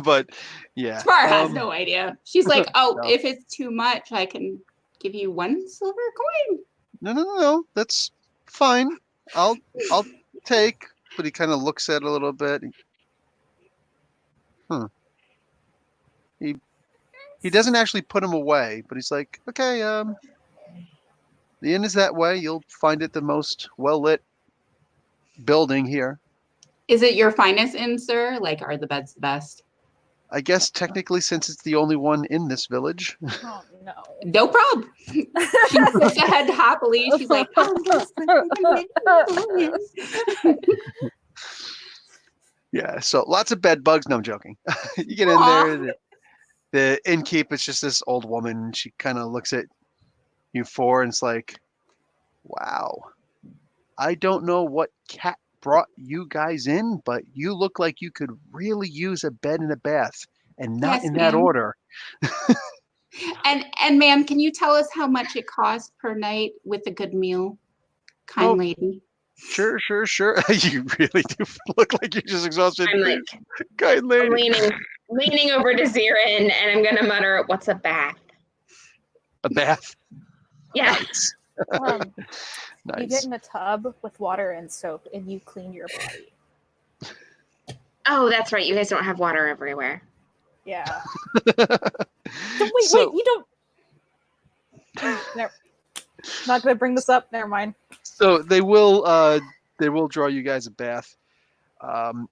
But yeah. Tamara has no idea. She's like, oh, No. if it's too much, I can give you 1 silver coin. No. That's fine. I'll take. But he kind of looks at it a little bit. He doesn't actually put him away, but he's like, okay, the inn is that way. You'll find it the most well-lit building here. Is it your finest inn, sir? Like, are the beds the best? I guess technically, since it's the only one in this village. Oh no. No problem. She sits ahead happily. She's like, Yeah, so lots of bed bugs. No, I'm joking. You get in Aw. there, the innkeep is just this old woman. She kind of looks at you four and it's like, wow, I don't know what cat brought you guys in, but you look like you could really use a bed and a bath, and not Yes, in that ma'am. order. and ma'am, can you tell us how much it costs per night with a good meal? Kind Oh. lady. Sure. You really do look like you're just exhausted. I'm like Kind lady. leaning over to Zirin, and I'm gonna mutter, "What's a bath?" A bath. Yeah. Nice. You Nice. get in a tub with water and soap and you clean your body. Oh, that's right. You guys don't have water everywhere. Yeah. So- Wait, you don't. Never. Not gonna bring this up. Never mind. So they will draw you guys a bath.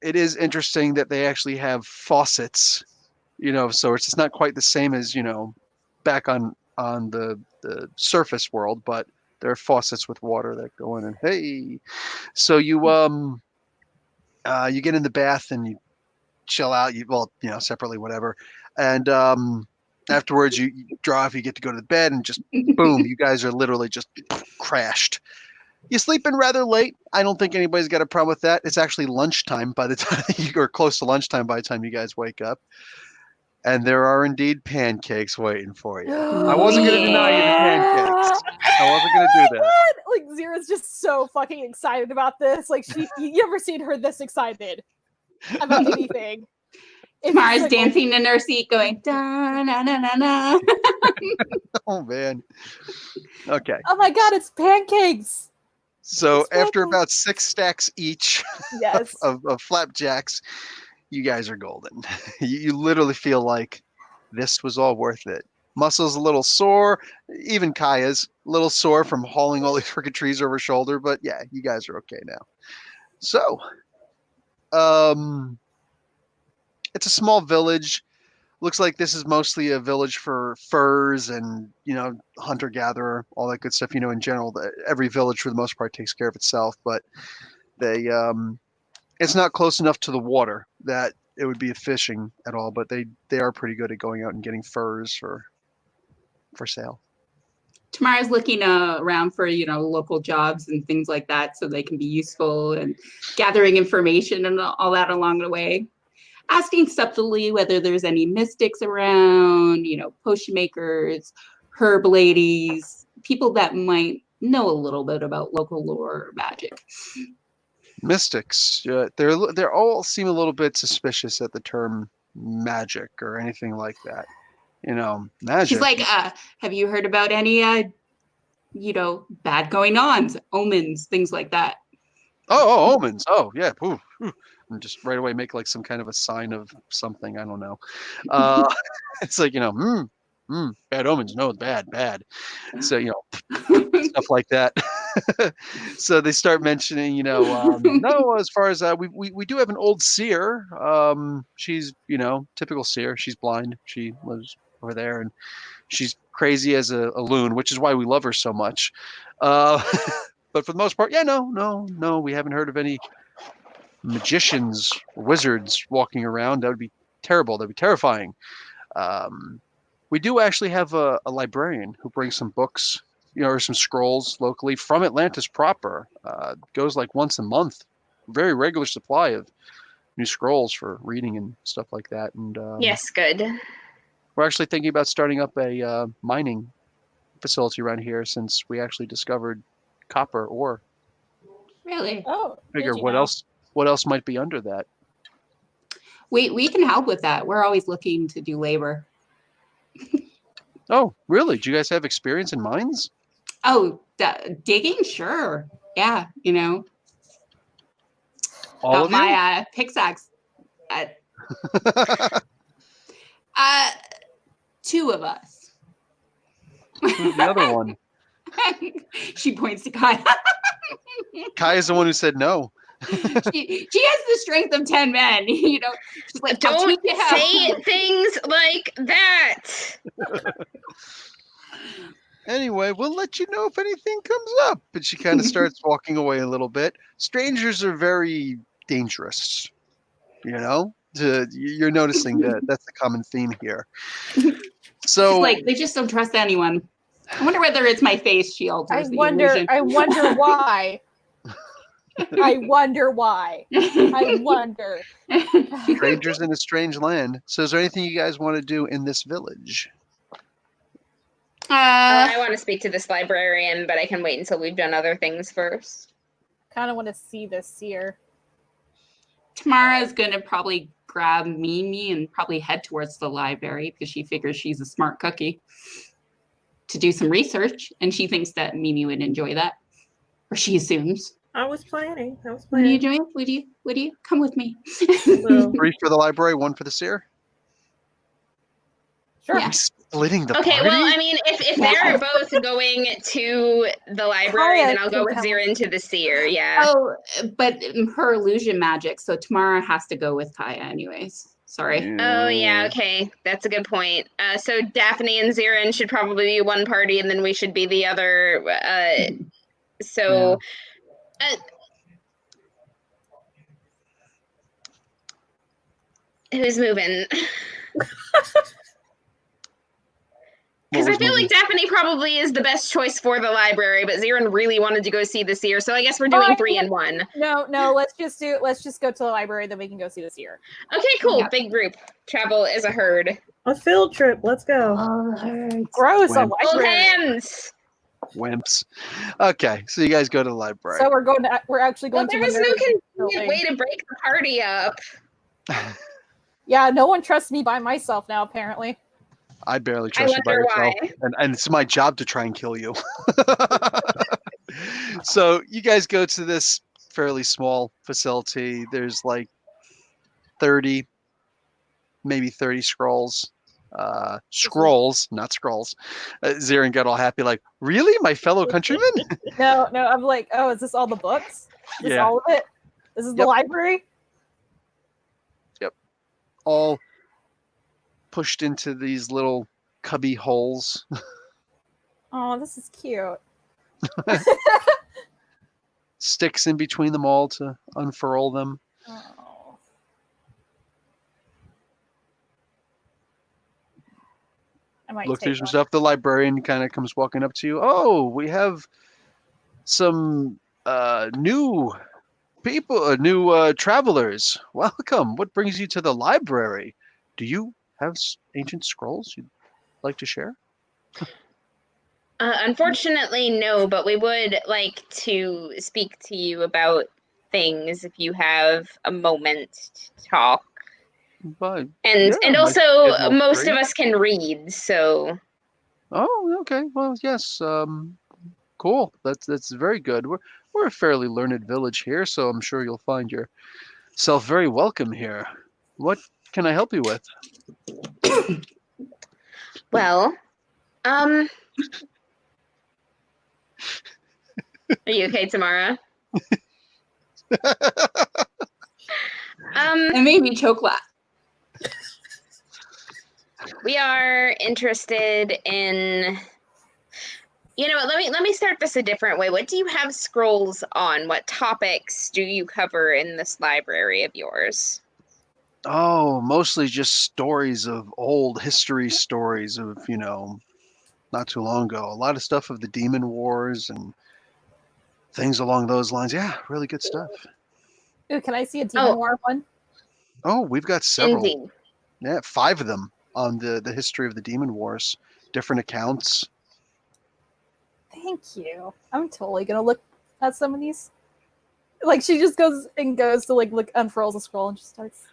It is interesting that they actually have faucets, so it's just not quite the same as, back on the surface world, but there are faucets with water that go in, and hey, so you get in the bath and you chill out, separately, whatever. And afterwards you draw off, you get to go to the bed, and just boom, you guys are literally just crashed. You sleep in rather late. I don't think anybody's got a problem with that. It's actually lunchtime by the time or close to lunchtime by the time you guys wake up. And there are indeed pancakes waiting for you. I wasn't going to deny you the pancakes. I wasn't going to do that. Like Zira's just so fucking excited about this. Like you ever seen her this excited about anything? Tamara's like, dancing in her seat going, da na na na na. Oh, man. Okay. Oh my god, it's pancakes. So It's after pancakes. about 6 stacks each Yes. of flapjacks, you guys are golden. You literally feel like this was all worth it. Muscles a little sore, even Kaya's a little sore from hauling all these freaking trees over her shoulder, but yeah, you guys are okay now. So, it's a small village. Looks like this is mostly a village for furs and, hunter-gatherer, all that good stuff. In general, every village for the most part takes care of itself, but they it's not close enough to the water that it would be fishing at all, but they are pretty good at going out and getting furs for sale. Tamara's looking around for, local jobs and things like that so they can be useful, and gathering information and all that along the way. Asking subtly whether there's any mystics around, potion makers, herb ladies, people that might know a little bit about local lore or magic. Mystics, they're all seem a little bit suspicious at the term magic or anything like that. Magic. She's like, have you heard about any, bad going ons, omens, things like that? Oh, omens. Oh, yeah. Ooh. And just right away make like some kind of a sign of something. I don't know. It's like, bad omens. No, bad. So, stuff like that. So they start mentioning, no, as far as we do have an old seer. She's, typical seer. She's blind. She lives over there, and she's crazy as a loon, which is why we love her so much. But for the most part, yeah, no, we haven't heard of any magicians, wizards walking around. That would be terrible. That'd be terrifying. We do actually have a librarian who brings some books, or some scrolls locally from Atlantis proper. Goes like once a month. Very regular supply of new scrolls for reading and stuff like that. And Yes, good. we're actually thinking about starting up a mining facility around here, since we actually discovered copper ore Really? Oh, Figure did you what know? else? What else might be under that? We can help with that. We're always looking to do labor. Oh, really? Do you guys have experience in mines? Oh, digging? Sure. Yeah, you know, All got of you? my pickaxe. Uh, two of us. Who's the other one? She points to Kai. Kai is the one who said no. she has the strength of 10 men. You know, she's like, I'll Don't teach you how. say things like that. Anyway, we'll let you know if anything comes up. And she kind of starts walking away a little bit. Strangers are very dangerous. You know, you're noticing that that's the common theme here. So, She's like, they just don't trust anyone. I wonder whether it's my face shield or I the wonder. illusion. I wonder why. I wonder why. I wonder. strangers in a strange land. So, is there anything you guys want to do in this village? I want to speak to this librarian, but I can wait until we've done other things first. Kind of want to see this seer. Tamara's gonna probably grab Mimi and probably head towards the library because she figures she's a smart cookie to do some research, and she thinks that Mimi would enjoy that, or she assumes. I was planning. Would you join? Would you come with me? Well, 3 for the library, 1 for the seer. Sure. Yeah. We splitting the Okay, party? well, I mean, if they're both going to the library, then I'll go with Zirin to the seer, yeah. Oh, but her illusion magic, so Tamara has to go with Kaya anyways. Sorry. Oh, yeah, okay. That's a good point. So Daphne and Zirin should probably be one party, and then we should be the other. Who's moving? Because I feel like Daphne probably is the best choice for the library, but Zirin really wanted to go see the seer, so I guess we're doing 3 and 1. No. Let's just go to the library, then we can go see the seer. Okay, cool. Yeah. Big group. Travel as a herd. a field trip. Let's go. Gross. A Wimp. Hold library. hands. Wimps. Okay, so you guys go to the library. So we're actually Well, going there to was the no nerd convenient building. way to break the party up. Yeah, no one trusts me by myself now, apparently. I barely I trust you by wonder yourself. why. And it's my job to try and kill you. So you guys go to this fairly small facility. There's like 30, maybe 30 scrolls. Scrolls, not scrolls. Zirin got all happy, like, really? My fellow countrymen? No, I'm like, oh, is this all the books? Is this all of it? This is the Yep. library? All pushed into these little cubby holes. Oh, this is cute. Sticks in between them all to unfurl them. Oh. I might Look take through one. some stuff. The librarian kind of comes walking up to you. Oh, we have some new people, new travelers. Welcome. What brings you to the library? Do you have ancient scrolls you'd like to share? Unfortunately, no, but we would like to speak to you about things if you have a moment to talk. But, And yeah, and my also, schedule's most free. of us can read, so Oh, okay. Well, yes. Cool. That's very good. We're a fairly learned village here, so I'm sure you'll find yourself very welcome here. What can I help you with? well, are you okay, Tamara? It made me choke laugh. We are interested in. You know what? Let me start this a different way. What do you have scrolls on? What topics do you cover in this library of yours? Oh, mostly just stories of old history stories of, not too long ago. A lot of stuff of the demon wars and things along those lines. Yeah, really good stuff. Ooh, can I see a Demon War one? Oh, we've got several. Indeed. Yeah, 5 of them on the history of the demon wars. Different accounts. Thank you. I'm totally gonna look at some of these. Like she just goes to like look, unfurls a scroll and just starts.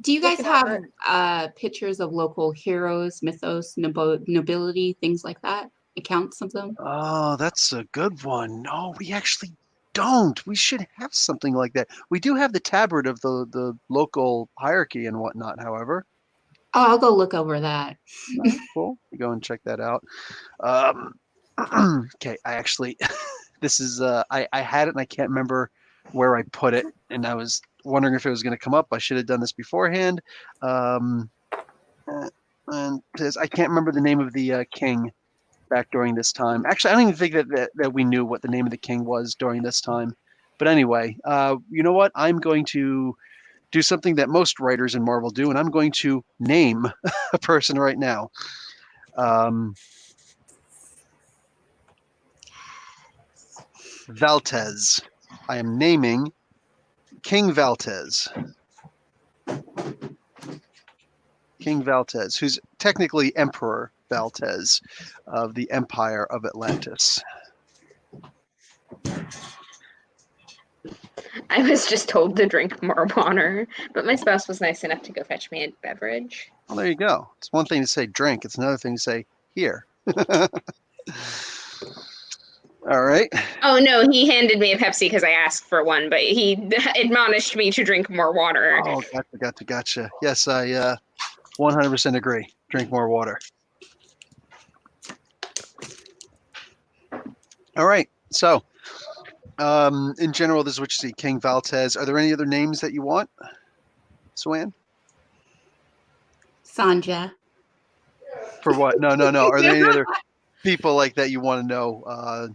Do you guys Looking over have pictures of local heroes, mythos, nobility, things like that? Accounts of them? Oh, that's a good one. No, we actually don't. We should have something like that. We do have the tabard of the local hierarchy and whatnot, however. Oh, I'll go look over that. Cool. Go and check that out. Okay, I actually, this is, I had it and I can't remember where I put it, and I was wondering if it was going to come up. I should have done this beforehand. And because I can't remember the name of the king back during this time. Actually, I don't even think that we knew what the name of the king was during this time. But anyway, you know what? I'm going to do something that most writers in Marvel do, and I'm going to name a person right now. Valtez. I am naming King Valtez. King Valtez, who's technically Emperor Valtez of the Empire of Atlantis. I was just told to drink more water, but my spouse was nice enough to go fetch me a beverage. Well, there you go. It's one thing to say drink. It's another thing to say here. All right. Oh no, he handed me a Pepsi because I asked for one, but he admonished me to drink more water. Oh, gotcha. Yes, I 100% agree. Drink more water. All right. So, in general, this is what you see. King Valtez. Are there any other names that you want, Swan? Sanja. For what? No. Are there any other people like that you want to know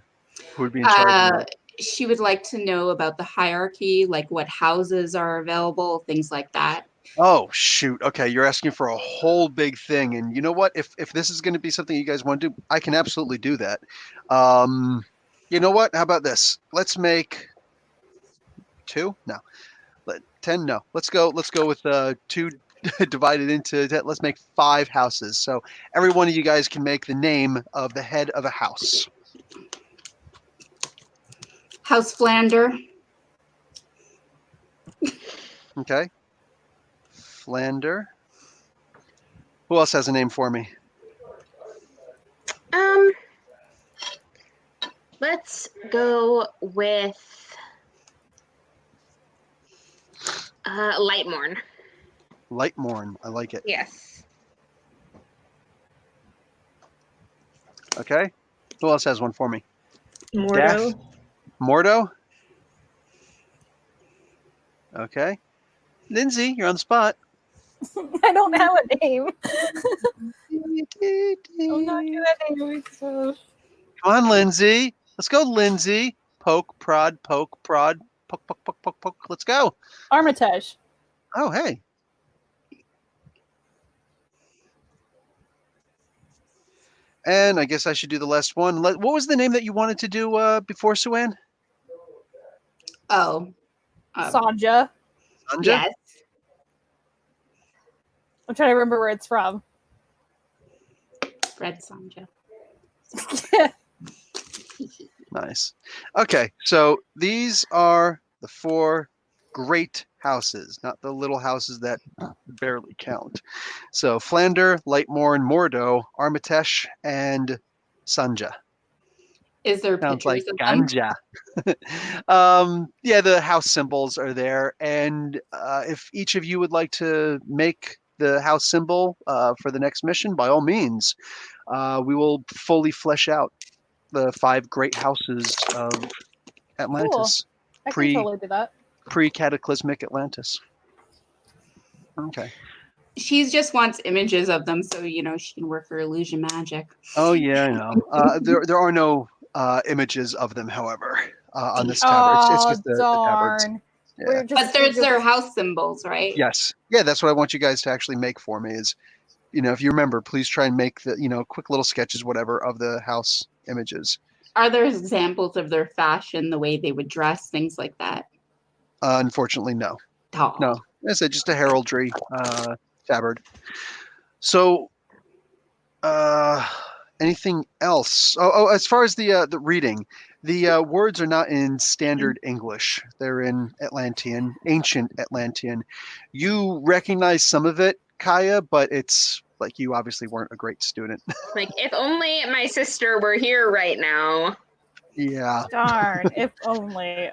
who would be in charge of that? She would like to know about the hierarchy, like what houses are available, things like that. Oh, shoot. Okay, you're asking for a whole big thing. And you know what? If this is going to be something you guys want to do, I can absolutely do that. You know what? How about this? Let's make 2? No. 10? No. Let's go with 2 divided into 10. Let's make 5 houses. So every one of you guys can make the name of the head of a house. House Flander. Okay. Flander. Who else has a name for me? Let's go with Lightmorn. Lightmorn. I like it. Yes. Okay. Who else has one for me? Mordo. Mordo? Okay. Lindsay, you're on the spot. I don't have a name. I'm not good at names. So. Come on, Lindsay. Let's go, Lindsay. Poke, prod, poke, prod. Poke, poke, poke, poke, poke. Let's go. Armitage. Oh, hey. And I guess I should do the last one. What was the name that you wanted to do before, Suan? Oh. Sanja. Sanja? Yes. I'm trying to remember where it's from. Red Sanja. Nice. Okay, so these are the 4 great houses, not the little houses that barely count. So Flander, Lightmorn, Mordo, Armitesh, and Sanja. Is there Sounds like pictures of them? ganja. Yeah, the house symbols are there. And if each of you would like to make the house symbol for the next mission, by all means, we will fully flesh out the 5 great houses of Atlantis. Cool. I can totally do that. Pre-cataclysmic Atlantis. Okay. She just wants images of them so, she can work her illusion magic. Oh, yeah, I know. There are no images of them, however, on this tablet. It's just the tabards. Darn. Yeah. But there's their house symbols, right? Yes. Yeah, that's what I want you guys to actually make for me is, if you remember, please try and make the, quick little sketches, whatever, of the house images. Are there examples of their fashion, the way they would dress, things like that? Unfortunately, no. Oh. No. I said just a heraldry tabard. So, Anything else? Oh, as far as the reading, the words are not in standard English. They're in Atlantean, ancient Atlantean. You recognize some of it, Kaya, but it's like you obviously weren't a great student. Like, if only my sister were here right now. Yeah. Darn, if only.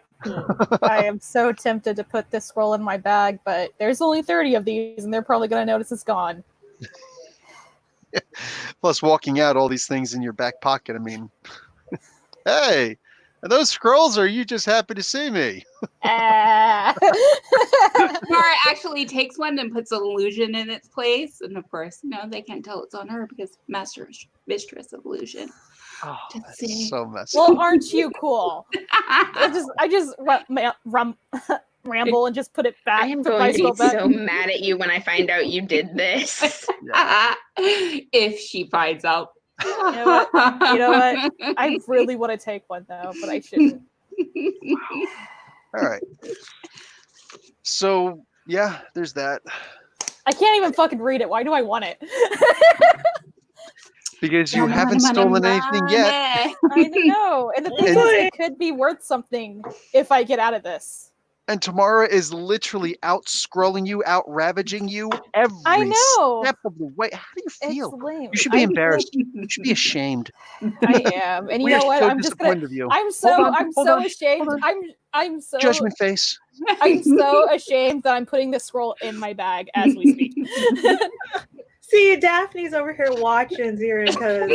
I am so tempted to put this scroll in my bag, but there's only 30 of these, and they're probably going to notice it's gone. Plus, walking out, all these things in your back pocket. I mean, hey, are those scrolls, or are you just happy to see me? Ah. Mara actually takes one and puts an illusion in its place. And of course, they can't tell it's on her because mistress of illusion. Oh, Let's that's see. so messy. Well, aren't you cool? I just ramble and just put it back. I am put going my to be scroll back. so mad at you when I find out you did this. If she finds out. You know what? I really want to take one though, but I shouldn't. All right. So, yeah, there's that. I can't even fucking read it. Why do I want it? Because you haven't stolen anything yet. I know. And the thing is, it could be worth something if I get out of this. And Tamara is literally out scrolling you, out ravaging you every step of the way. How do you feel? It's lame. You should be embarrassed. You should be ashamed. I am. And you We are know what? so I'm just gonna disappointed of you. I'm so Hold on. ashamed. I'm so Judgment face. I'm so ashamed that I'm putting this scroll in my bag as we speak. See, Daphne's over here watching Zira because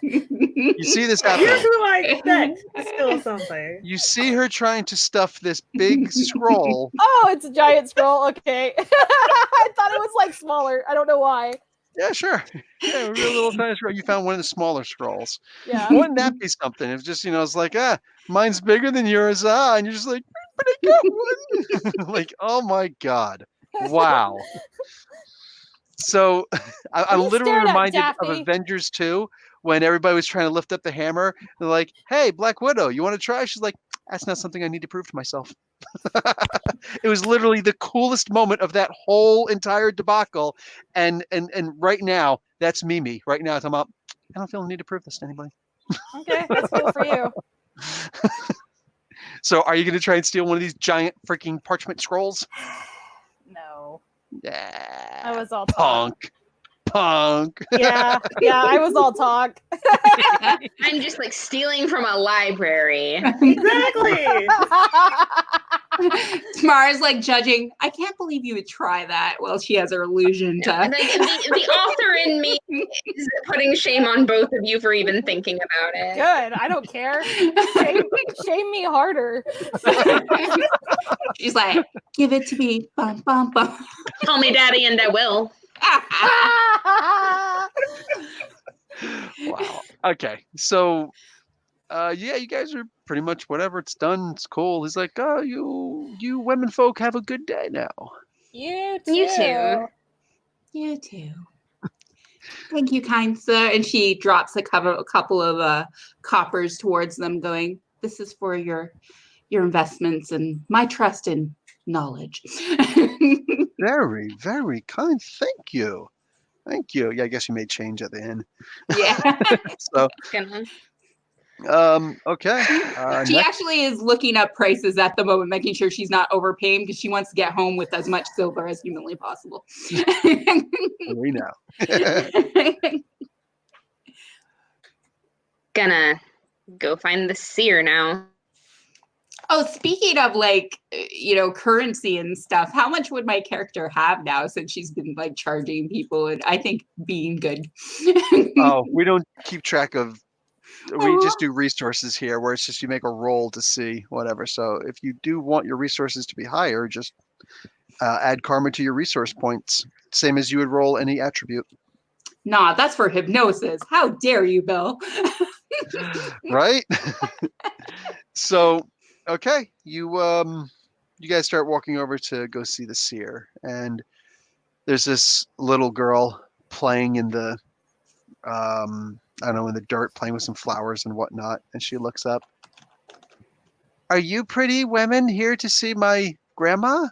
You see this here's happen. who I expect to steal something. You see her trying to stuff this big scroll. Oh, it's a giant scroll. Okay. I thought it was like smaller. I don't know why. Yeah, sure. Yeah, a real little tiny scroll. You found one of the smaller scrolls. Yeah. Wouldn't that be something? It's just, it's like, mine's bigger than yours. And you're just like, but I got one. Like, oh my God. Wow. So I'm you literally staring at, reminded of Daphne? Avengers 2 when everybody was trying to lift up the hammer. They're like, hey, Black Widow, you want to try? She's like, that's not something I need to prove to myself. It was literally the coolest moment of that whole entire debacle. And right now, that's Mimi. Right now, I'm about, I don't feel the need to prove this to anybody. Okay, that's cool for you. So are you going to try and steal one of these giant freaking parchment scrolls? No. Yeah. I was all talk. Punk. Yeah, I was all talk. I'm just like stealing from a library. Exactly. Tamara's like judging. I can't believe you would try that. Well, she has her illusion to. Like, the author in me is putting shame on both of you for even thinking about it. Good. I don't care. Shame me harder. She's like, give it to me. Bum, bum, bum. Call me daddy and I will. Wow. Okay. So, yeah, you guys are pretty much whatever. It's done. It's cool. He's like, oh, you women folk have a good day now. You too. You too. You too. Thank you, kind sir. And she drops a couple of coppers towards them, going, "This is for your investments and my trust and knowledge." Very, very kind. Thank you. Thank you. Yeah, I guess you made change at the end. Yeah. So, okay. She Next, actually is looking up prices at the moment, making sure she's not overpaying because she wants to get home with as much silver as humanly possible. we know. Gonna go find the seer now. Oh, speaking of currency and stuff, how much would my character have now since she's been like charging people and I think being good? Oh, we don't keep track of. We just do resources here, where it's just you make a roll to see whatever. So if you do want your resources to be higher, just add karma to your resource points, same as you would roll any attribute. Nah, that's for hypnosis. How dare you, Bill? Right? So, okay, you guys start walking over to go see the seer, and there's this little girl playing in the I don't know, in the dirt, playing with some flowers and whatnot. And she looks up. Are you pretty women here to see my grandma?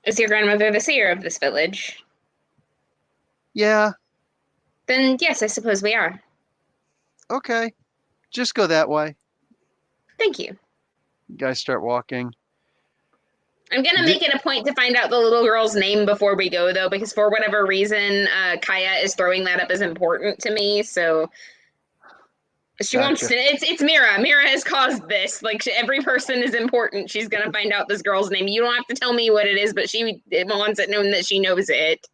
Is your grandmother the seer of this village? Yeah. Then yes, I suppose we are. Okay, just go that way. Thank you. You guys start walking. I'm gonna make it a point to find out the little girl's name before we go, though, because for whatever reason, Kaya is throwing that up as important to me. So she wants to. It's Mira. Mira has caused this. Like every person is important. She's gonna find out this girl's name. You don't have to tell me what it is, but she wants it known that she knows it.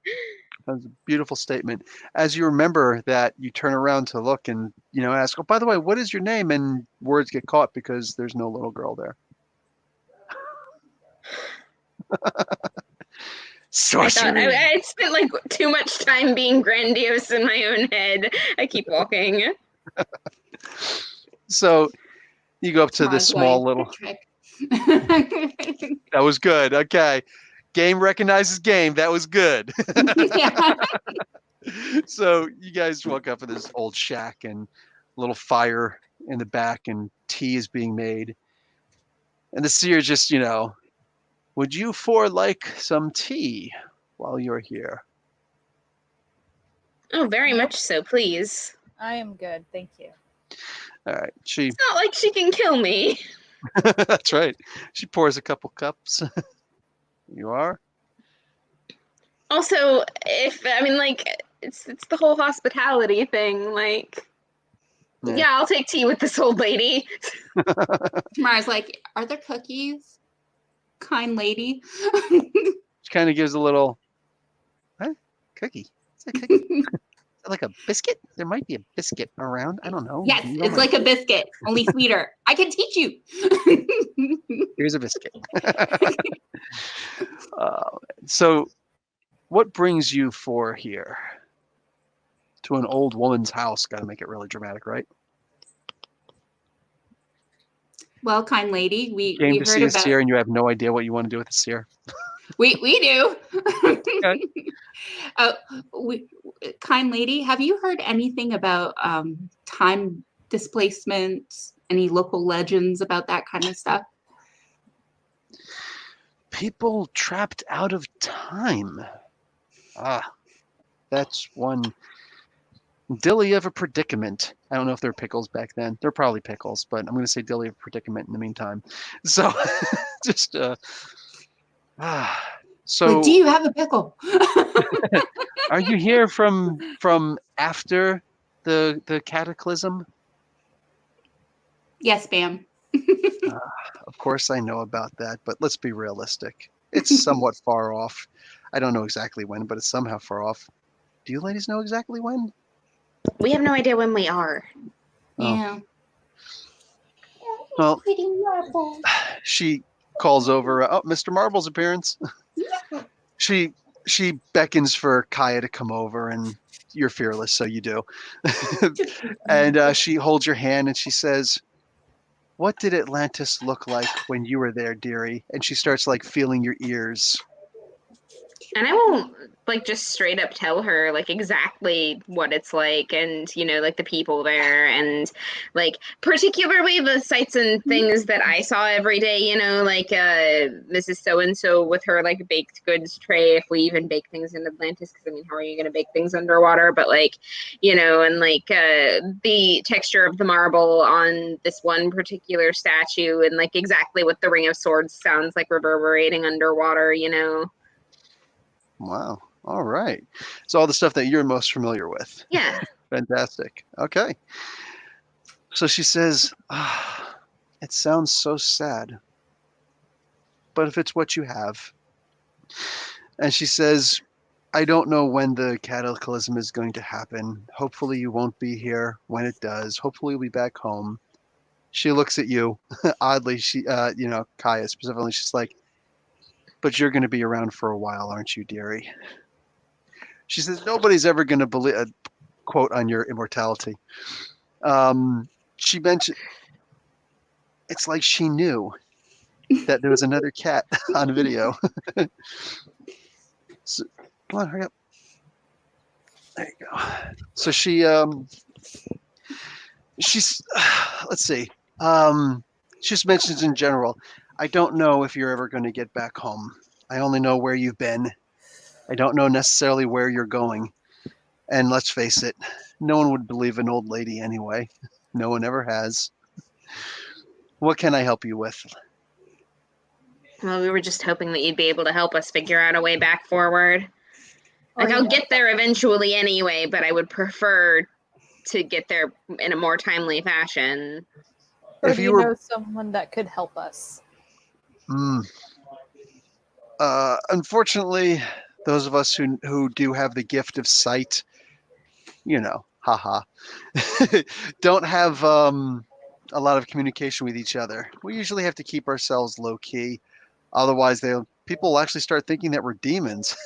That's a beautiful statement. As you remember that, you turn around to look and ask, "Oh, by the way, what is your name?" And words get caught because there's no little girl there. Sorcery. I spent like too much time being grandiose in my own head. I keep walking. So you go up to this small little. That was good. Okay. Game recognizes game. That was good. Yeah. So you guys walk up to this old shack and a little fire in the back and tea is being made. And the seer just, would you four like some tea while you're here? Oh, very much so, please. I am good, thank you. All right. It's not like she can kill me. That's right. She pours a couple cups. You are? Also, it's the whole hospitality thing. Like, yeah, I'll take tea with this old lady. Mara's like, are there cookies? Kind lady. She kind of gives a little, cookie. Is that cookie? Is that like a biscuit? There might be a biscuit around. I don't know. Yes, it's like a biscuit, only sweeter. I can teach you. Here's a biscuit. So what brings you four here? To an old woman's house. Got to make it really dramatic, right? Well, kind lady, we Came to heard see a about. seer, and you have no idea what you want to do with the seer. We do. Okay. Kind lady, have you heard anything about time displacement? Any local legends about that kind of stuff? People trapped out of time. That's one dilly of a predicament. I don't know if they're pickles back then. They're probably pickles, but I'm going to say dilly of a predicament in the meantime. So just so Like, do you have a pickle? are you here from after the cataclysm? Yes, ma'am. Of course I know about that, but let's be realistic. It's somewhat far off. I don't know exactly when, but it's somehow far off. Do you ladies know exactly when? We have no idea when we are. Yeah. Well, she calls over, Mr. Marble's appearance. She beckons for Kaya to come over, and you're fearless, so you do. And she holds your hand and she says, "What did Atlantis look like when you were there, dearie?" And she starts like feeling your ears. And I won't just straight up tell her exactly what it's like, and the people there, and particularly the sights and things that I saw every day, Mrs. So-and-so with her baked goods tray, if we even bake things in Atlantis, because how are you going to bake things underwater? But and the texture of the marble on this one particular statue, and exactly what the Ring of Swords sounds like reverberating underwater. Wow. All right. So all the stuff that you're most familiar with. Yeah. Fantastic. Okay. So she says, it sounds so sad, but if it's what you have. And she says, I don't know when the cataclysm is going to happen. Hopefully you won't be here when it does. Hopefully you'll be back home. She looks at you. Oddly, she, Kaya specifically, she's like, but you're going to be around for a while, aren't you, dearie? She says, nobody's ever going to believe a quote on your immortality. She mentioned, it's like she knew that there was another cat on video. So, come on, hurry up. There you go. So she's, let's see. She just mentions in general, I don't know if you're ever going to get back home. I only know where you've been. I don't know necessarily where you're going. And let's face it, no one would believe an old lady anyway. No one ever has. What can I help you with? Well, we were just hoping that you'd be able to help us figure out a way back forward. Like, I'll get there eventually anyway, but I would prefer to get there in a more timely fashion. Or If do you you were- know someone that could help us? Unfortunately, those of us who do have the gift of sight, haha, don't have a lot of communication with each other. We usually have to keep ourselves low key. Otherwise, people will actually start thinking that we're demons.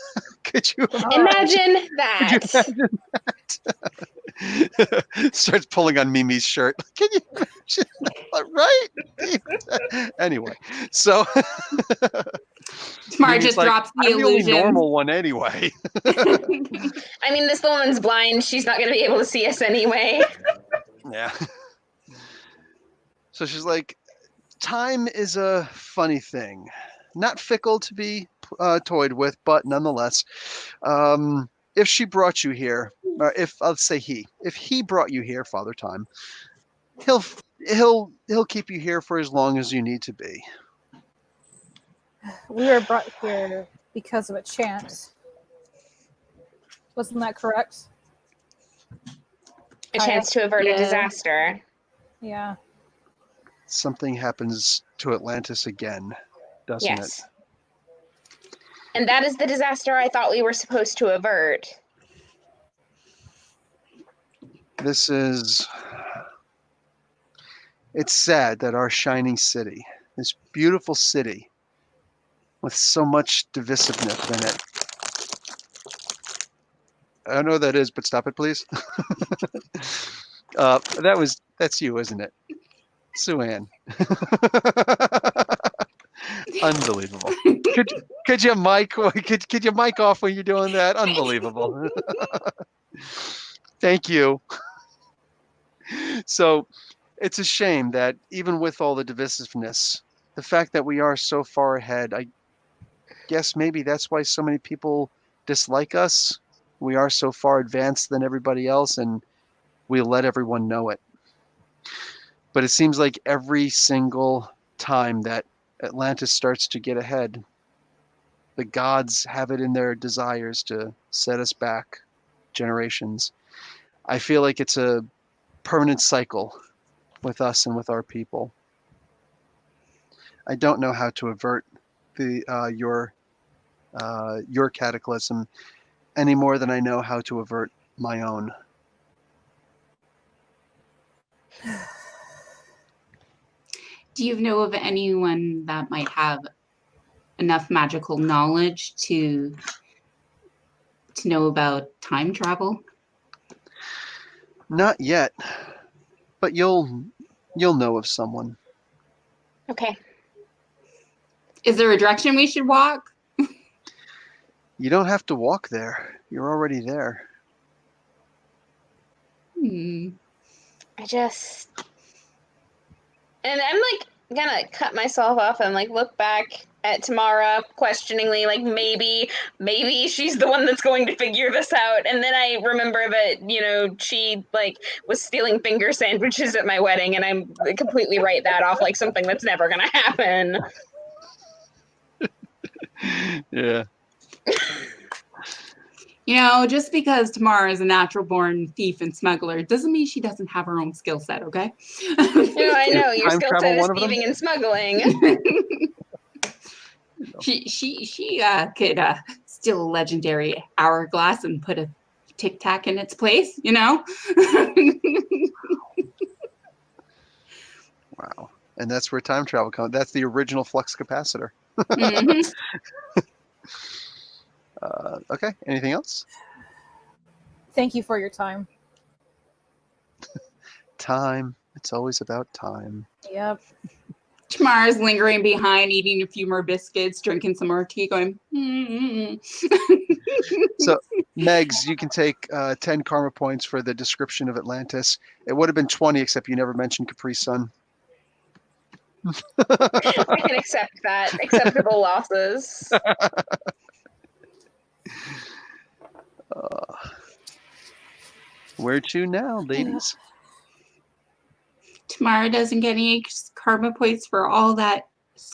Could you Imagine that. imagine that? Starts pulling on Mimi's shirt. Can you imagine? Right? Anyway, so Tamara Mimi's just like, drops the I'm the only illusion. normal one anyway. I mean, this woman's blind. She's not going to be able to see us anyway. Yeah. So she's like, time is a funny thing. Not fickle to be toyed with, but nonetheless, if she brought you here, or if he brought you here, Father Time, he'll keep you here for as long as you need to be. We were brought here because of a chant. Wasn't that correct? A chance to avert Yeah. a disaster. Yeah. Something happens to Atlantis again, doesn't Yes. it? And that is the disaster I thought we were supposed to avert. It's sad that our shining city, this beautiful city with so much divisiveness in it. I don't know what that is, but stop it, please. That's you, isn't it? Sue-Ann. Unbelievable. Could you mic off when you're doing that? Unbelievable. Thank you. So it's a shame that even with all the divisiveness, the fact that we are so far ahead, I guess maybe that's why so many people dislike us. We are so far advanced than everybody else, and we let everyone know it. But it seems like every single time that Atlantis starts to get ahead, the gods have it in their desires to set us back generations. I feel like it's a permanent cycle with us and with our people. I don't know how to avert your cataclysm any more than I know how to avert my own. Do you know of anyone that might have enough magical knowledge to know about time travel? Not yet, but you'll know of someone. Okay. Is there a direction we should walk? You don't have to walk there. You're already there. And I'm like gonna cut myself off and like look back at Tamara questioningly, like maybe she's the one that's going to figure this out. And then I remember that, she like was stealing finger sandwiches at my wedding, and I'm completely write that off like something that's never gonna happen. Yeah. Just because Tamara is a natural born thief and smuggler doesn't mean she doesn't have her own skill set, okay? I know your Time skill travel set is one of them? thieving and smuggling. She could steal a legendary hourglass and put a tic tac in its place, Wow. And that's where time travel comes. That's the original flux capacitor. Mhm. Okay. Anything else? Thank you for your time. Time. It's always about time. Yep. Tamara's lingering behind, eating a few more biscuits, drinking some more tea, going, So, Megs, you can take 10 karma points for the description of Atlantis. It would have been 20, except you never mentioned Capri Sun. I can accept that. Acceptable losses. Where to now, ladies? Tamara doesn't get any karma points for all that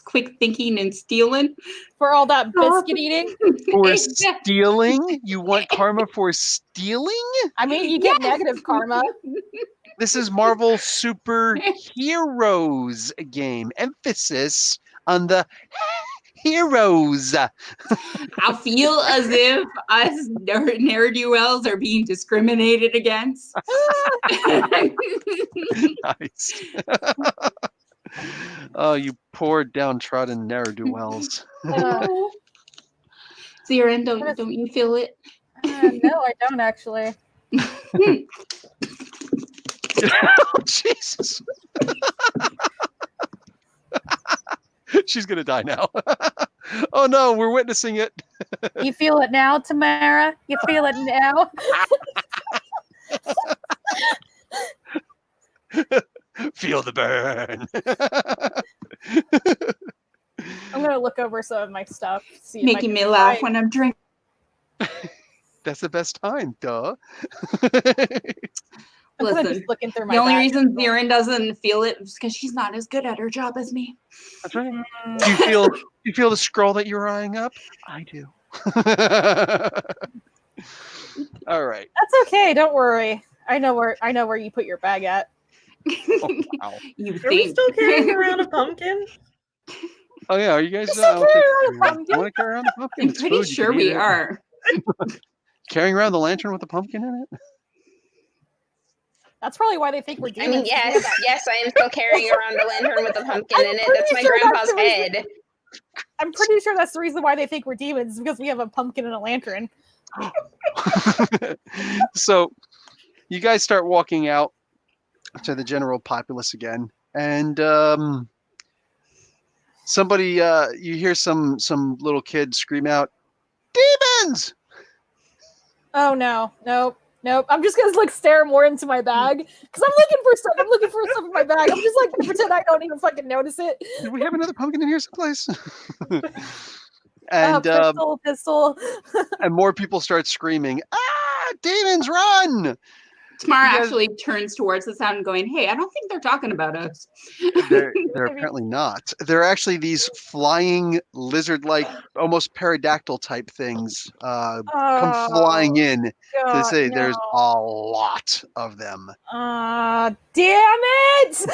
quick thinking and stealing. For all that biscuit eating. For Exactly. stealing? You want karma for stealing? I mean, you get negative karma. This is Marvel Super Heroes game. Emphasis on the heroes. I feel as if us ne'er-do-wells are being discriminated against. Nice. Oh, you poor downtrodden ne'er-do-wells. Ziren, don't you feel it? No, I don't actually. Oh, Jesus. She's gonna die now. Oh no, we're witnessing it. You feel it now, Tamara? You feel it now? Feel the burn. I'm gonna look over some of my stuff. See if I Making can me laugh find- when I'm drinking. That's the best time, duh. I'm kind of Listen, just looking through my The only bag. reason Ziren doesn't feel it is because she's not as good at her job as me. That's right. Mm, Do you feel the scroll that you're eyeing up? I do. All right. That's okay. Don't worry. I know where you put your bag at. Oh, wow. You Are we think? still carrying around a pumpkin? Oh yeah, are you guys Still carrying around a pumpkin? want to carry around the pumpkin? I'm It's pretty food, you sure can eat we it. are. Carrying around the lantern with the pumpkin in it? That's probably why they think we're I demons. mean, 'cause we have yes, I am still carrying around a lantern with a pumpkin in it. pretty That's my sure that's grandpa's the reason- head. I'm pretty sure that's the reason why they think we're demons, because we have a pumpkin and a lantern. So you guys start walking out to the general populace again, and somebody you hear some little kid scream out, "Demons!" Oh no, nope. I'm just gonna stare more into my bag because I'm looking for stuff. I'm looking for stuff in my bag. I'm just gonna pretend I don't even fucking notice it. Did we have another pumpkin in here someplace? And Pistol. and more people start screaming, "Ah, demons, run!" Tamara You guys- actually turns towards the sound going, hey, I don't think they're talking about us. They're apparently not. They're actually these flying lizard-like, almost pterodactyl type things come flying in to say there's a lot of them. Damn it!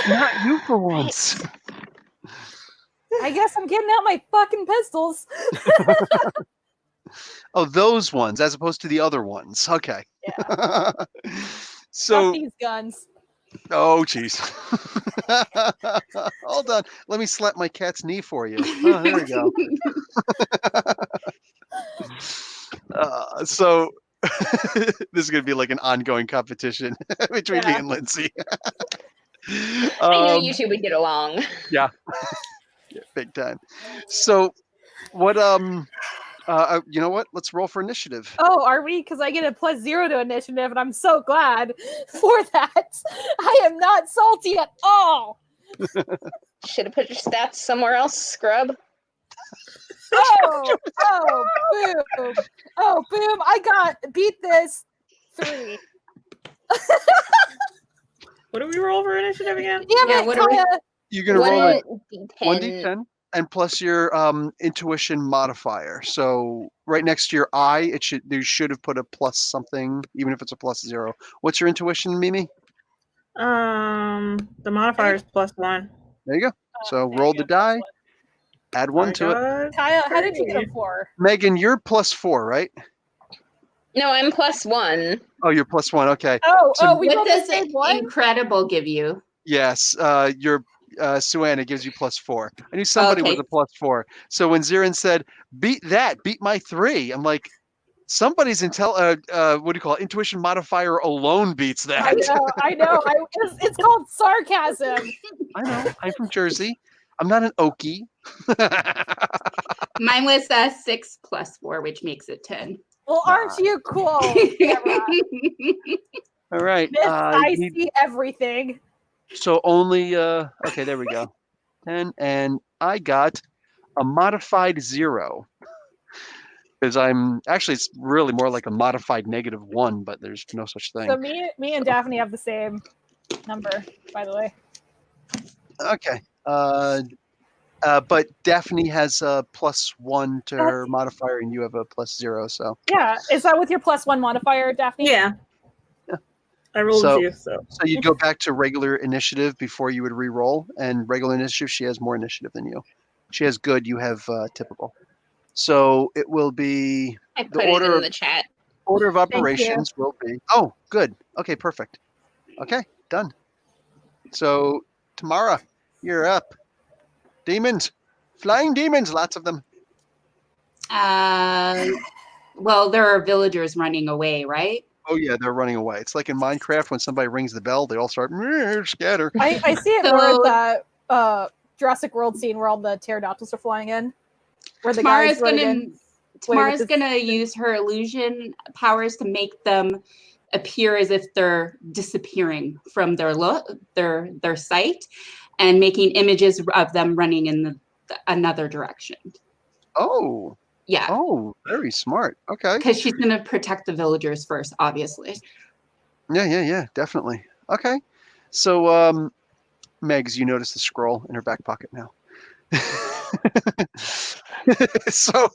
Not you for once. I guess I'm getting out my fucking pistols. Oh, those ones, as opposed to the other ones. Okay. Yeah. So, Not these guns. oh, jeez. Hold on. Let me slap my cat's knee for you. Oh, there we go. So, this is going to be like an ongoing competition between me and Lindsay. I knew you two would get along. Yeah, big time. So, what? You know what? Let's roll for initiative. Oh, are we? Because I get a +0 to initiative, and I'm so glad for that. I am not salty at all. Should have put your stats somewhere else, scrub. Oh, boom. Oh, boom. Beat this 3. What do we roll for initiative again? Damn Yeah, it, what are we- Kaya. You're gonna roll a 1d10. 1d10 and plus your intuition modifier. So right next to your I, you should have put a plus something, even if it's a +0. What's your intuition, Mimi? The modifier is +1. There you go. So There roll you the go. die, add 1 to it. Kaya, how did you get a 4? Megan, you're +4, right? No, I'm +1. Oh, you're +1. Okay. Oh, So we What both does the same one? incredible give you? Yes, your Suanna gives you +4. I knew somebody Okay. was a +4. So when Zirin said, "Beat that, beat my 3," I'm like, somebody's what do you call it? Intuition modifier alone beats that. I know. It's called sarcasm. I know. I'm from Jersey. I'm not an Okie. Mine was 6 + 4, which makes it 10. Well, aren't you cool, Sarah? All right. Miss, I see everything. So only okay, there we go. 10, and I got a modified 0. Because it's really more like a modified -1, but there's no such thing. So me and Daphne have the same number, by the way. Okay. But Daphne has a +1 to her modifier, and you have a +0. So Yeah, is that with your +1 modifier, Daphne? Yeah. I rolled So- 2, so. so you'd go back to regular initiative before you would re-roll, and regular initiative, she has more initiative than you. She has good, you have typical. So it will be I the put it order in of the chat. order of you. operations will be. Oh, good. Okay, perfect. Okay, done. So Tamara, you're up. Demons, flying demons, lots of them. Well, there are villagers running away, right? Oh yeah, they're running away. It's like in Minecraft when somebody rings the bell, they all start scatter. I see it So- more at that Jurassic World scene where all the pterodactyls are flying in, where the Tamara's guys running gonna in. Tamara's gonna use her illusion powers to make them appear as if they're disappearing from their their sight, and making images of them running in another direction. Oh, Yeah, oh, very smart. Okay. because she's gonna protect the villagers first, obviously. Yeah, definitely. Okay. So, Megs, you notice the scroll in her back pocket now. So,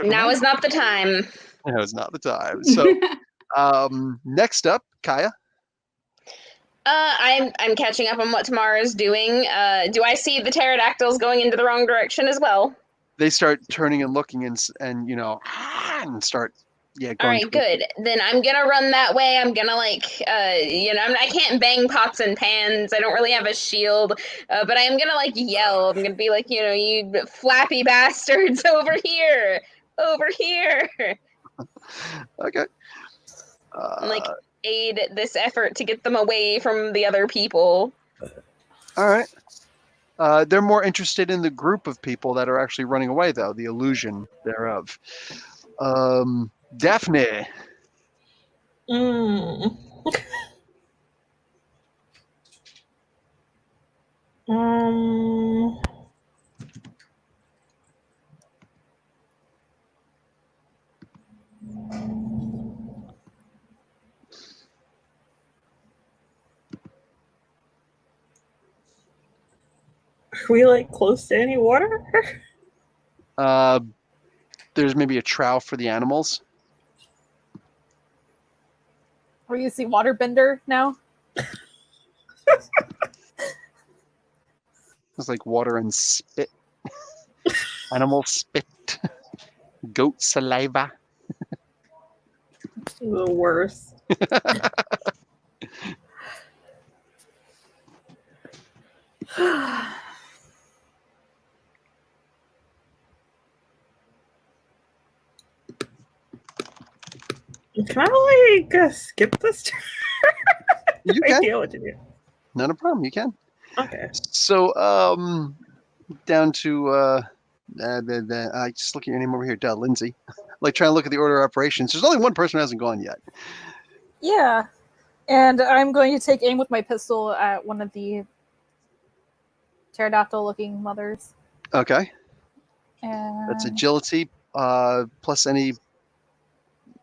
Now is not the time. no, it's not the time. So, next up, Kaya. I'm catching up on what Tamara's doing. Do I see the pterodactyls going into the wrong direction as well? They start turning and looking and and start All going. right, good. Then I'm gonna run that way. I'm gonna I can't bang pots and pans. I don't really have a shield, but I am gonna yell. I'm gonna be like, you flappy bastards, over here, over here. Okay. And aid this effort to get them away from the other people. All right. They're more interested in the group of people that are actually running away, though, the illusion thereof. Daphne. Mm. Are we close to any water? There's maybe a trough for the animals. Where you see waterbender now? It's like water and spit. Animal spit. Goat saliva. The worst. Can I skip this? You I can. idea what to do. Not a problem. You can. Okay. So, down to I just look at your name over here, Lindsay. Trying to look at the order of operations. There's only one person who hasn't gone yet. Yeah. And I'm going to take aim with my pistol at one of the pterodactyl-looking mothers. Okay. And That's agility plus any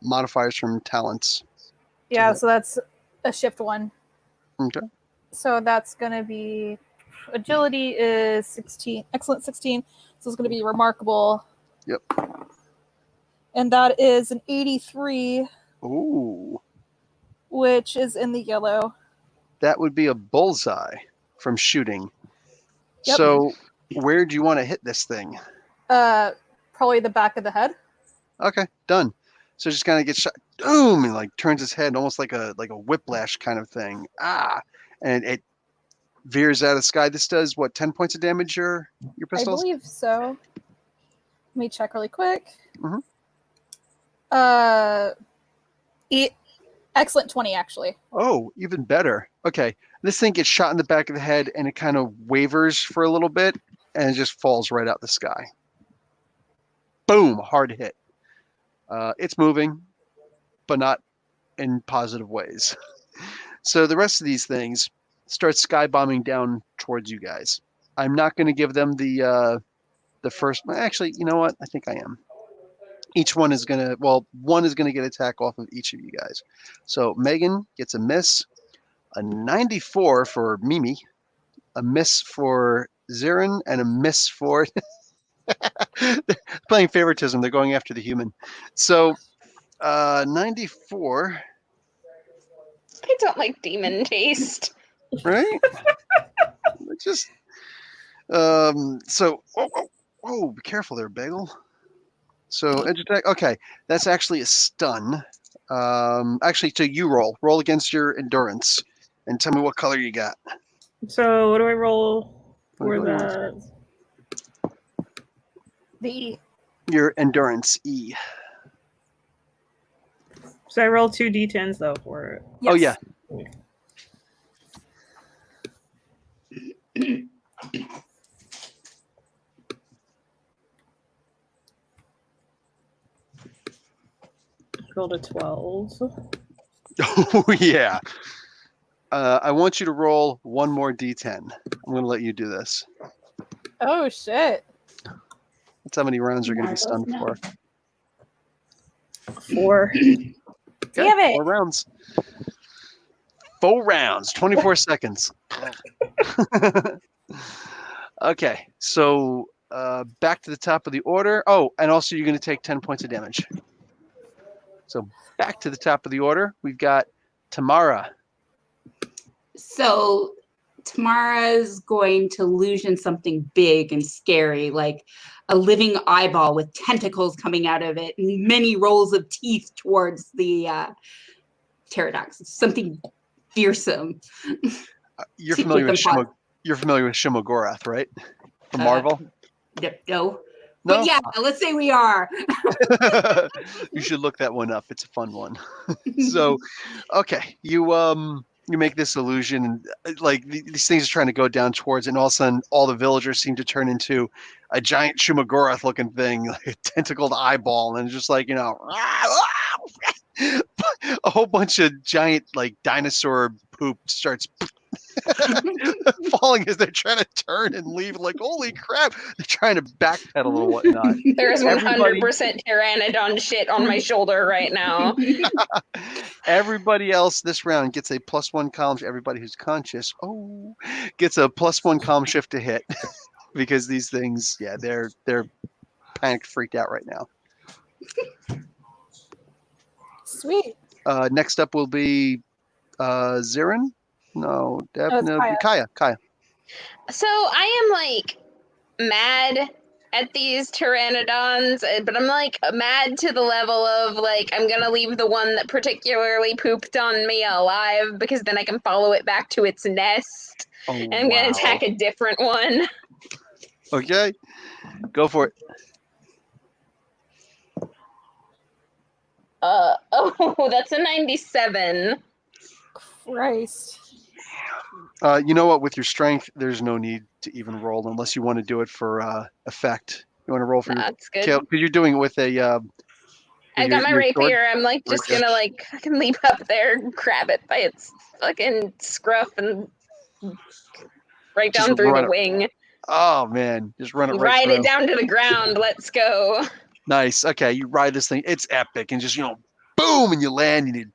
modifiers from talents. yeah, so that's a shift 1. Okay. So that's going to be agility is 16. Excellent 16. So it's going to be remarkable. Yep. And that is an 83, Ooh. which is in the yellow. That would be a bullseye from shooting. Yep. So where do you want to hit this thing? Probably the back of the head. Okay, done. So it just kind of gets shot, boom, and turns its head almost like a whiplash kind of thing. And it veers out of the sky. This does what, 10 points of damage your I pistols? believe so. Let me check really quick. Mhm. Excellent 20, actually. Oh, even better. Okay, this thing gets shot in the back of the head, and it kind of wavers for a little bit, and it just falls right out the sky. Boom, hard hit. It's moving, but not in positive ways. So the rest of these things start sky bombing down towards you guys. I'm not going to give them the first. Actually, you know what? I think I am. Each one is gonna, well, one is gonna get attack off of each of you guys. So Megan gets a miss, a 94 for Mimi, a miss for Zirin, and a miss for playing favoritism. They're going after the human. So 94, I don't like demon taste. right? Just so oh, be careful there, Bagel. So edge attack. Okay, that's actually a stun. Actually, so you roll against your endurance, and tell me what color you got. So what do I roll for What do The Your endurance E. So I roll 2 d10s though for it. Oh yeah. Rolled a 12. Oh yeah. I want you to roll one more d10. I'm going to let you do this. Oh shit. That's how many rounds you're going to be stunned for. 4. Damn it. 4 rounds. 4 rounds, 24 seconds. Okay, so back to the top of the order. Oh, and also you're going to take 10 points of damage. So back to the top of the order, we've got Tamara. So Tamara's going to illusion something big and scary, like a living eyeball with tentacles coming out of it and many rows of teeth towards the pterodox. Something fearsome. You're To familiar make with them pause. You're familiar with Shimogorath, right? From Marvel. No. No? But yeah, let's say we are. You should look that one up. It's a fun one. So, okay, you make this illusion, and like these things are trying to go down towards it, and all of a sudden, all the villagers seem to turn into a giant Shumagorath-looking thing, like a tentacled eyeball, and just like a whole bunch of giant like dinosaur poop starts falling as they're trying to turn and leave. Like, holy crap! They're trying to backpedal or whatnot. There's Everybody- 100% pteranodon shit on my shoulder right now. Everybody else this round gets a +1 column. Everybody who's conscious, gets a +1 column shift to hit because these things, yeah, they're panicked, freaked out right now. Sweet. Next up will be Zirin. No, it's definitely Kaya. Kaya. So I am like mad at these pteranodons, but I'm like mad to the level of like I'm gonna leave the one that particularly pooped on me alive because then I can follow it back to its nest. Oh, And I'm gonna attack a different one. Okay, go for it. That's a 97. Christ. You know what? With your strength, there's no need to even roll unless you want to do it for effect. You want to roll for your That's good. tail because you're doing it with a. I got my your sword? rapier. I'm like just Rapier. gonna like fucking leap up there, grab it by its fucking scruff, and right Just down through run the it. wing. Oh man, just run it right Ride through. it down to the ground. Let's go. Nice. Okay, you ride this thing. It's epic, and just boom, and you land, and you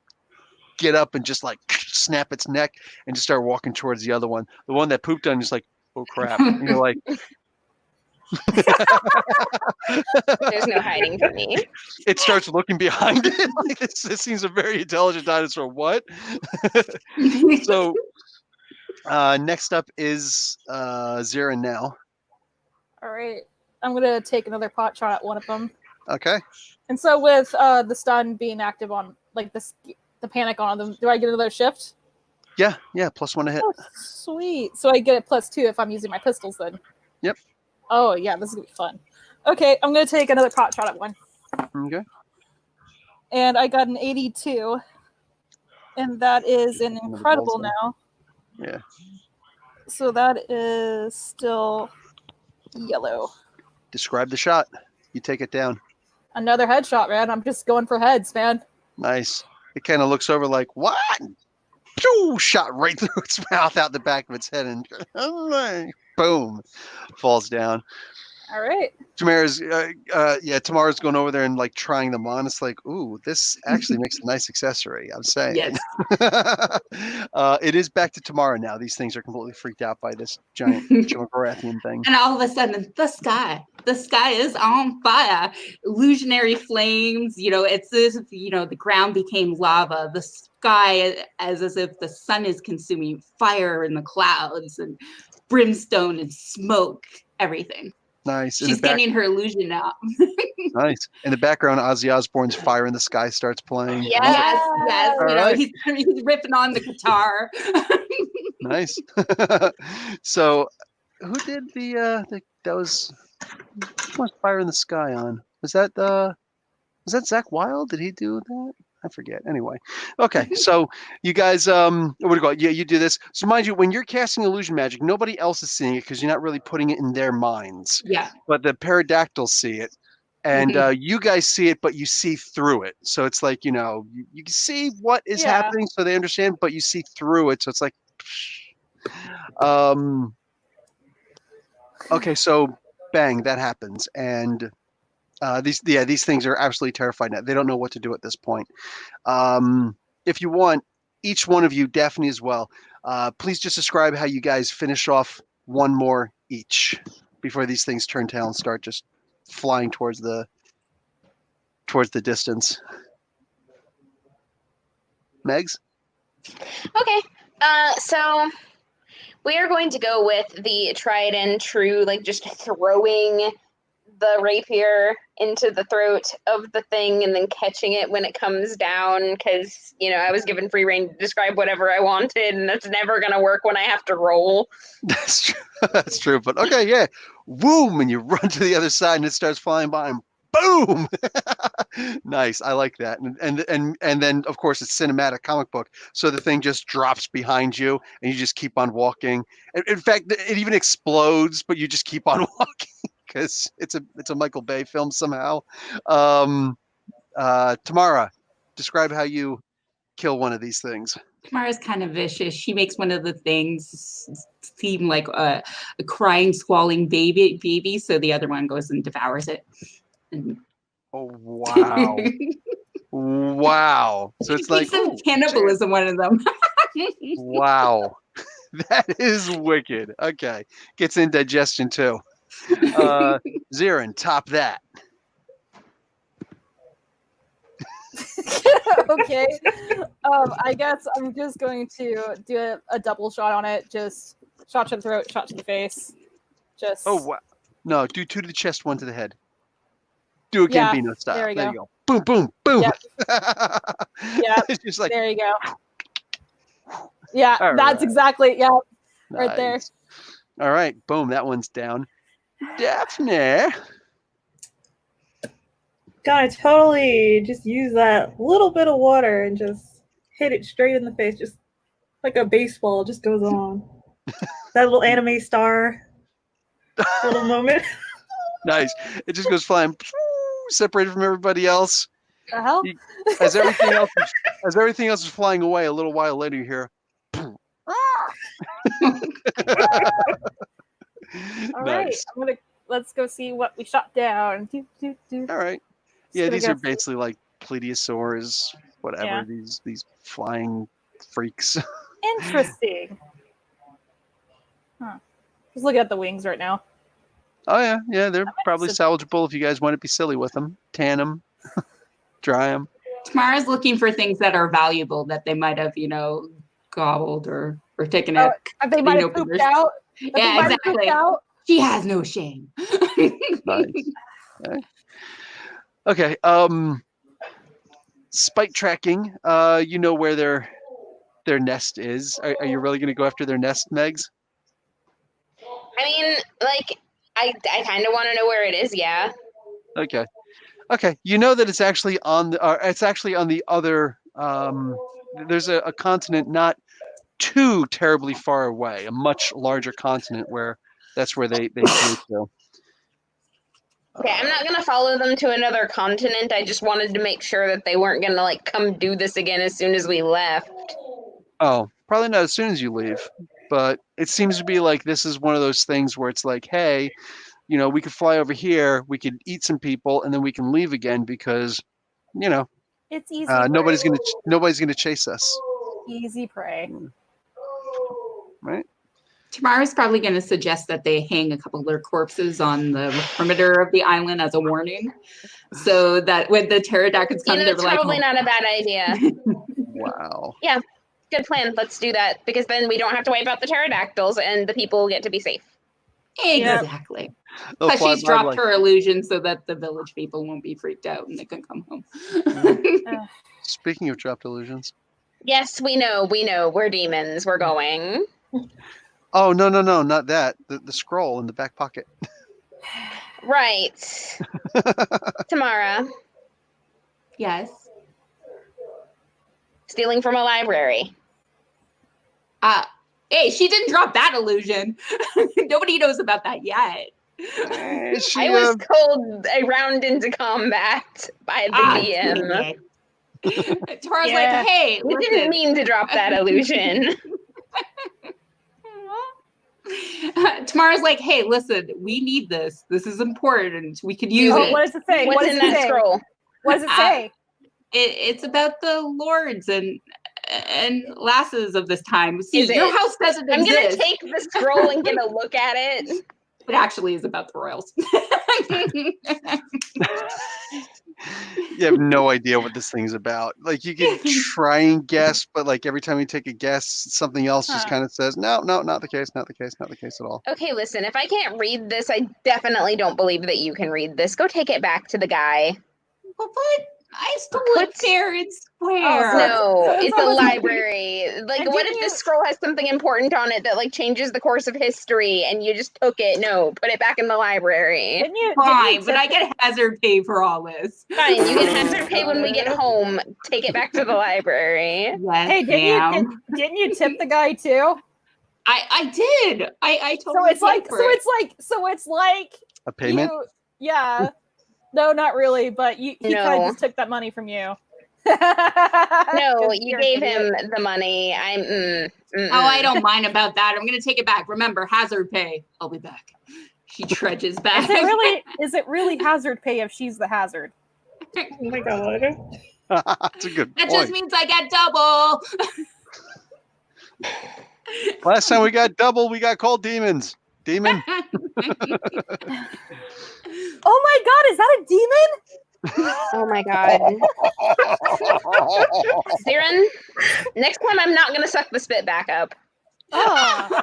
get up and just like snap its neck, and just start walking towards the other one. The one that pooped on, just like, oh crap, and you're like, There's no hiding from me. it starts looking behind it. Like this seems a very intelligent dinosaur. What? So next up is Zirin now. All right. I'm gonna take another pot shot at one of them. Okay. And so with the stun being active on like the panic on them, do I get another shift? Yeah, +1 to hit. Oh, sweet. So I get it +2 if I'm using my pistols then. Yep. Oh yeah, this is gonna be fun. Okay, I'm gonna take another pot shot at one. Okay. And I got an 82. And that is an Another incredible bullseye. now. Yeah. So that is still yellow. Describe the shot. You take it down. Another headshot, man. I'm just going for heads, man. Nice. It kind of looks over like, what? Pew! Shot right through its mouth, out the back of its head, and boom, falls down. All right. Tamara's going over there and like trying them on. It's like, ooh, this actually makes a nice accessory. I'm saying. Yes. It is back to Tamara now. These things are completely freaked out by this giant Chogorathian thing. And all of a sudden, the sky is on fire. Illusionary flames, it's as if, the ground became lava. The sky as if the sun is consuming fire in the clouds and brimstone and smoke, everything. Nice. She's getting her illusion out. Nice. In the background, Ozzy Osbourne's Fire in the Sky starts playing. Yes. All right. He's ripping on the guitar. Nice. So who did that was Fire in the Sky on? Was that Zach Wilde? Did he do that? I forget. Anyway. Okay. So you guys what do you call it? Yeah, you do this. So mind you, when you're casting illusion magic, nobody else is seeing it because you're not really putting it in their minds. Yeah. But the pterodactyls see it. And you guys see it, but you see through it. So it's like, you can see what is happening, so they understand, but you see through it. So it's like, okay, so bang, that happens. And these things are absolutely terrified now. They don't know what to do at this point. If you want, each one of you, Daphne as well, please just describe how you guys finish off one more each before these things turn tail and start just flying towards the distance. Megs? Okay. So we are going to go with the tried and true, like just throwing the rapier into the throat of the thing and then catching it when it comes down, because I was given free rein to describe whatever I wanted, and that's never gonna work when I have to roll. That's true. That's true. But okay, yeah. Boom, and you run to the other side and it starts flying by and boom. Nice. I like that. And then of course it's cinematic comic book. So the thing just drops behind you and you just keep on walking. In fact, it even explodes, but you just keep on walking because it's a Michael Bay film somehow. Tamara, describe how you kill one of these things. Tamara's kind of vicious. She makes one of the things seem like a crying, squalling baby, so the other one goes and devours it. Oh, wow. Wow. So it's like cannibalism, one of them. Wow. That is wicked. Okay. Gets indigestion too. Zirin, top that. Okay. I guess I'm just going to do a double shot on it. Just shot to the throat, shot to the face. Just. Oh, wow. No, do 2 to the chest, 1 to the head. Do a Gambino style. There you go. Boom, boom, boom. Yep. Yep. It's just like. There you go. Yeah, All that's right. exactly. Yeah, Nice. right there. All right. Boom. That one's down. Daphne. Gotta totally just use that little bit of water and just hit it straight in the face, just like a baseball just goes on. That little anime star little moment. Nice. It just goes flying, separated from everybody else. The hell? As everything else is flying away, a little while later you hear. All right. Let's go see what we shot down. All right. Yeah, these are basically like plesiosaurs, whatever. Yeah. These flying freaks. Interesting. Huh. Just looking at the wings right now. Oh yeah, they're probably salvageable if you guys want to be silly with them. Tan them, dry them. Tamara's looking for things that are valuable that they might have, gobbled or taken it. They might have pooped out. Yeah, exactly. She has no shame. Nice. Okay. Spike tracking. You know where their nest is. Are you really going to go after their nest, Megs? I mean, like, I kind of want to know where it is. Yeah. Okay. You know that it's actually on the other. There's a continent not too terribly far away, a much larger continent where that's where they flew to. Okay, I'm not gonna follow them to another continent. I just wanted to make sure that they weren't gonna like come do this again as soon as we left. Oh, probably not as soon as you leave, but it seems to be like this is one of those things where it's like, hey, we could fly over here, we could eat some people, and then we can leave again because, It's easy. nobody's prey. gonna chase us, Easy prey. right? Tamara's probably going to suggest that they hang a couple of their corpses on the perimeter of the island as a warning, so that when the pterodactyls come, they're It's like, probably not a bad idea. Wow. Yeah, good plan. Let's do that because then we don't have to wipe out the pterodactyls and the people get to be safe. exactly. They'll Plus, fly she's by dropped like- her illusion so that the village people won't be freaked out and they can come home. Speaking of dropped illusions. Yes, we know. We're demons. We're going. Oh, no, not that. The scroll in the back pocket. Right. Tamara, Yes. stealing from a library. Hey, she didn't drop that illusion. Nobody knows about that yet. She, I was called a round into combat by the DM. Tara's Yeah. like, hey, We didn't listen. mean to drop that illusion. Tamara's like, hey, listen, we need this. This is important. We could use Oh, it. what does it say? What's What does in it that say? scroll? What does it say? It's about the lords and lasses of this time. See, Is your it? house doesn't I'm gonna exist. take the scroll and get a look at it. It actually is about the royals. You have no idea what this thing's about. Like, you can try and guess, but like every time you take a guess, something else just Huh. kind of says, no, not the case, not the case, not the case at all. Okay, listen, if I can't read this, I definitely don't believe that you can read this. Go take it back to the guy. But what? I stole What? it fair and square. Oh, No, so it's it's a almost- library. Like, And what didn't if this you- scroll has something important on it that like changes the course of history and you just took it? No, put it back in the library. Didn't you? Fine, but I get hazard pay for all this. Fine, you get hazard pay when we get home. Take it back to the library. Yes, Hey, ma'am. didn't you tip the guy too? I did. I So totally it's like, paid for it. so it's like A payment? Yeah. No, not really, but he kind No. of just took that money from you. No, you gave him the money. Oh, I don't mind about that. I'm gonna take it back. Remember, hazard pay. I'll be back. She trudges back. Is it really hazard pay if she's the hazard? Oh my god. That's a good That just point. means I get double. Last time we got double, we got called demons. Demon. Oh my god, is that a demon? Oh my god. Siren, next time I'm not gonna suck the spit back up. Oh,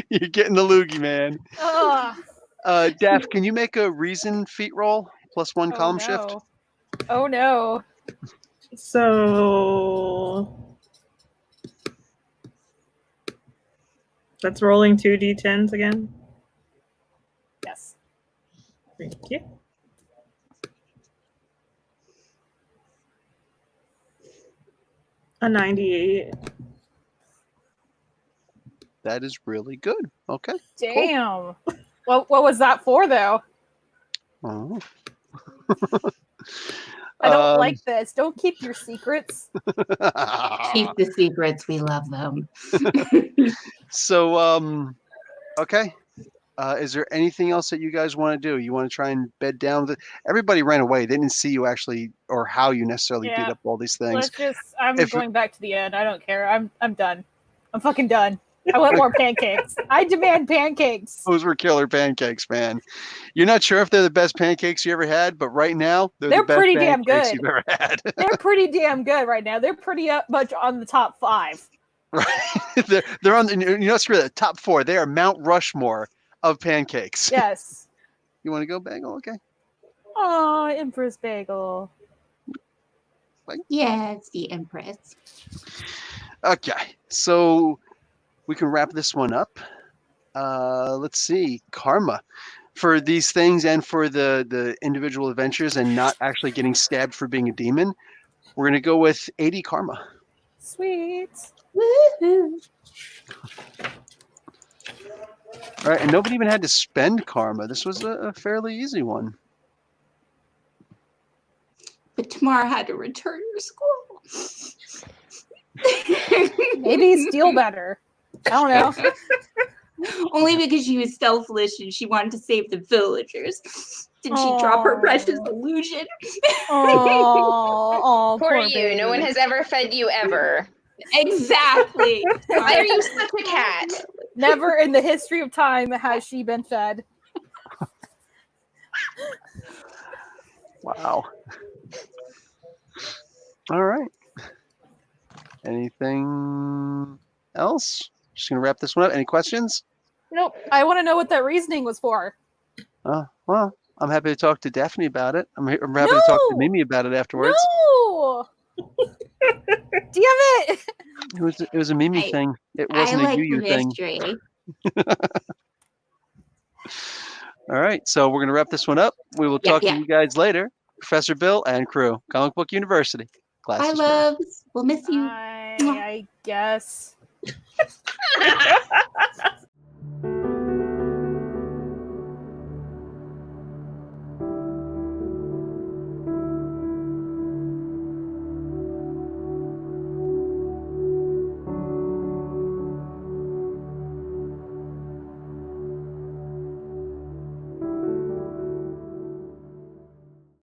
You're getting the loogie, man. oh. Daph, can you make a reason feat roll? +1 column shift? Oh no. So that's rolling 2d10s again. Yes. Thank you. A 98. That is really good. Okay. Damn. What was that for though? Oh. I don't like this. Don't keep your secrets. Keep the secrets. We love them. So, okay. Is there anything else that you guys want to do? You want to try and bed down? Everybody ran away. They didn't see you actually, or how you necessarily beat Yeah. up all these things. Let's just. I'm If- going back to the end. I don't care. I'm done. I'm fucking done. I want more pancakes. I demand pancakes. Those were killer pancakes, man. You're not sure if they're the best pancakes you ever had, but right now they're They're the best pretty damn pancakes good. you've ever had. They're pretty damn good right now. They're pretty much on the top 5. Right? they're on. Screw that. Top 4. They are Mount Rushmore of pancakes. Yes. You want to go, Bagel? Okay. Oh, Empress Bagel. Yeah, it's the Empress. Okay. So we can wrap this one up. Let's see. Karma for these things and for the individual adventures and not actually getting stabbed for being a demon. We're going to go with 80 karma. Sweet. Woohoo. All right. And nobody even had to spend karma. This was a fairly easy one. But tomorrow had to return your school. Maybe steal better. I don't know. Only because she was selfish and she wanted to save the villagers. Did she drop her precious illusion? Oh, Poor you. No one has ever fed you ever. Exactly. Why are you such a cat? Never in the history of time has she been fed. Wow. All right. Anything else? Just gonna wrap this one up. Any questions? Nope. I want to know what that reasoning was for. Well, I'm happy to talk to Daphne about it. I'm happy to talk to No! Mimi about it afterwards. No! Damn it! It was a Mimi thing. It wasn't I like a you the thing. mystery. All right, so we're gonna wrap this one up. We will talk Yeah. to you guys later. Professor Bill and crew, Comic Book University. Class Bye, dismissed. loves. We'll miss you. I guess.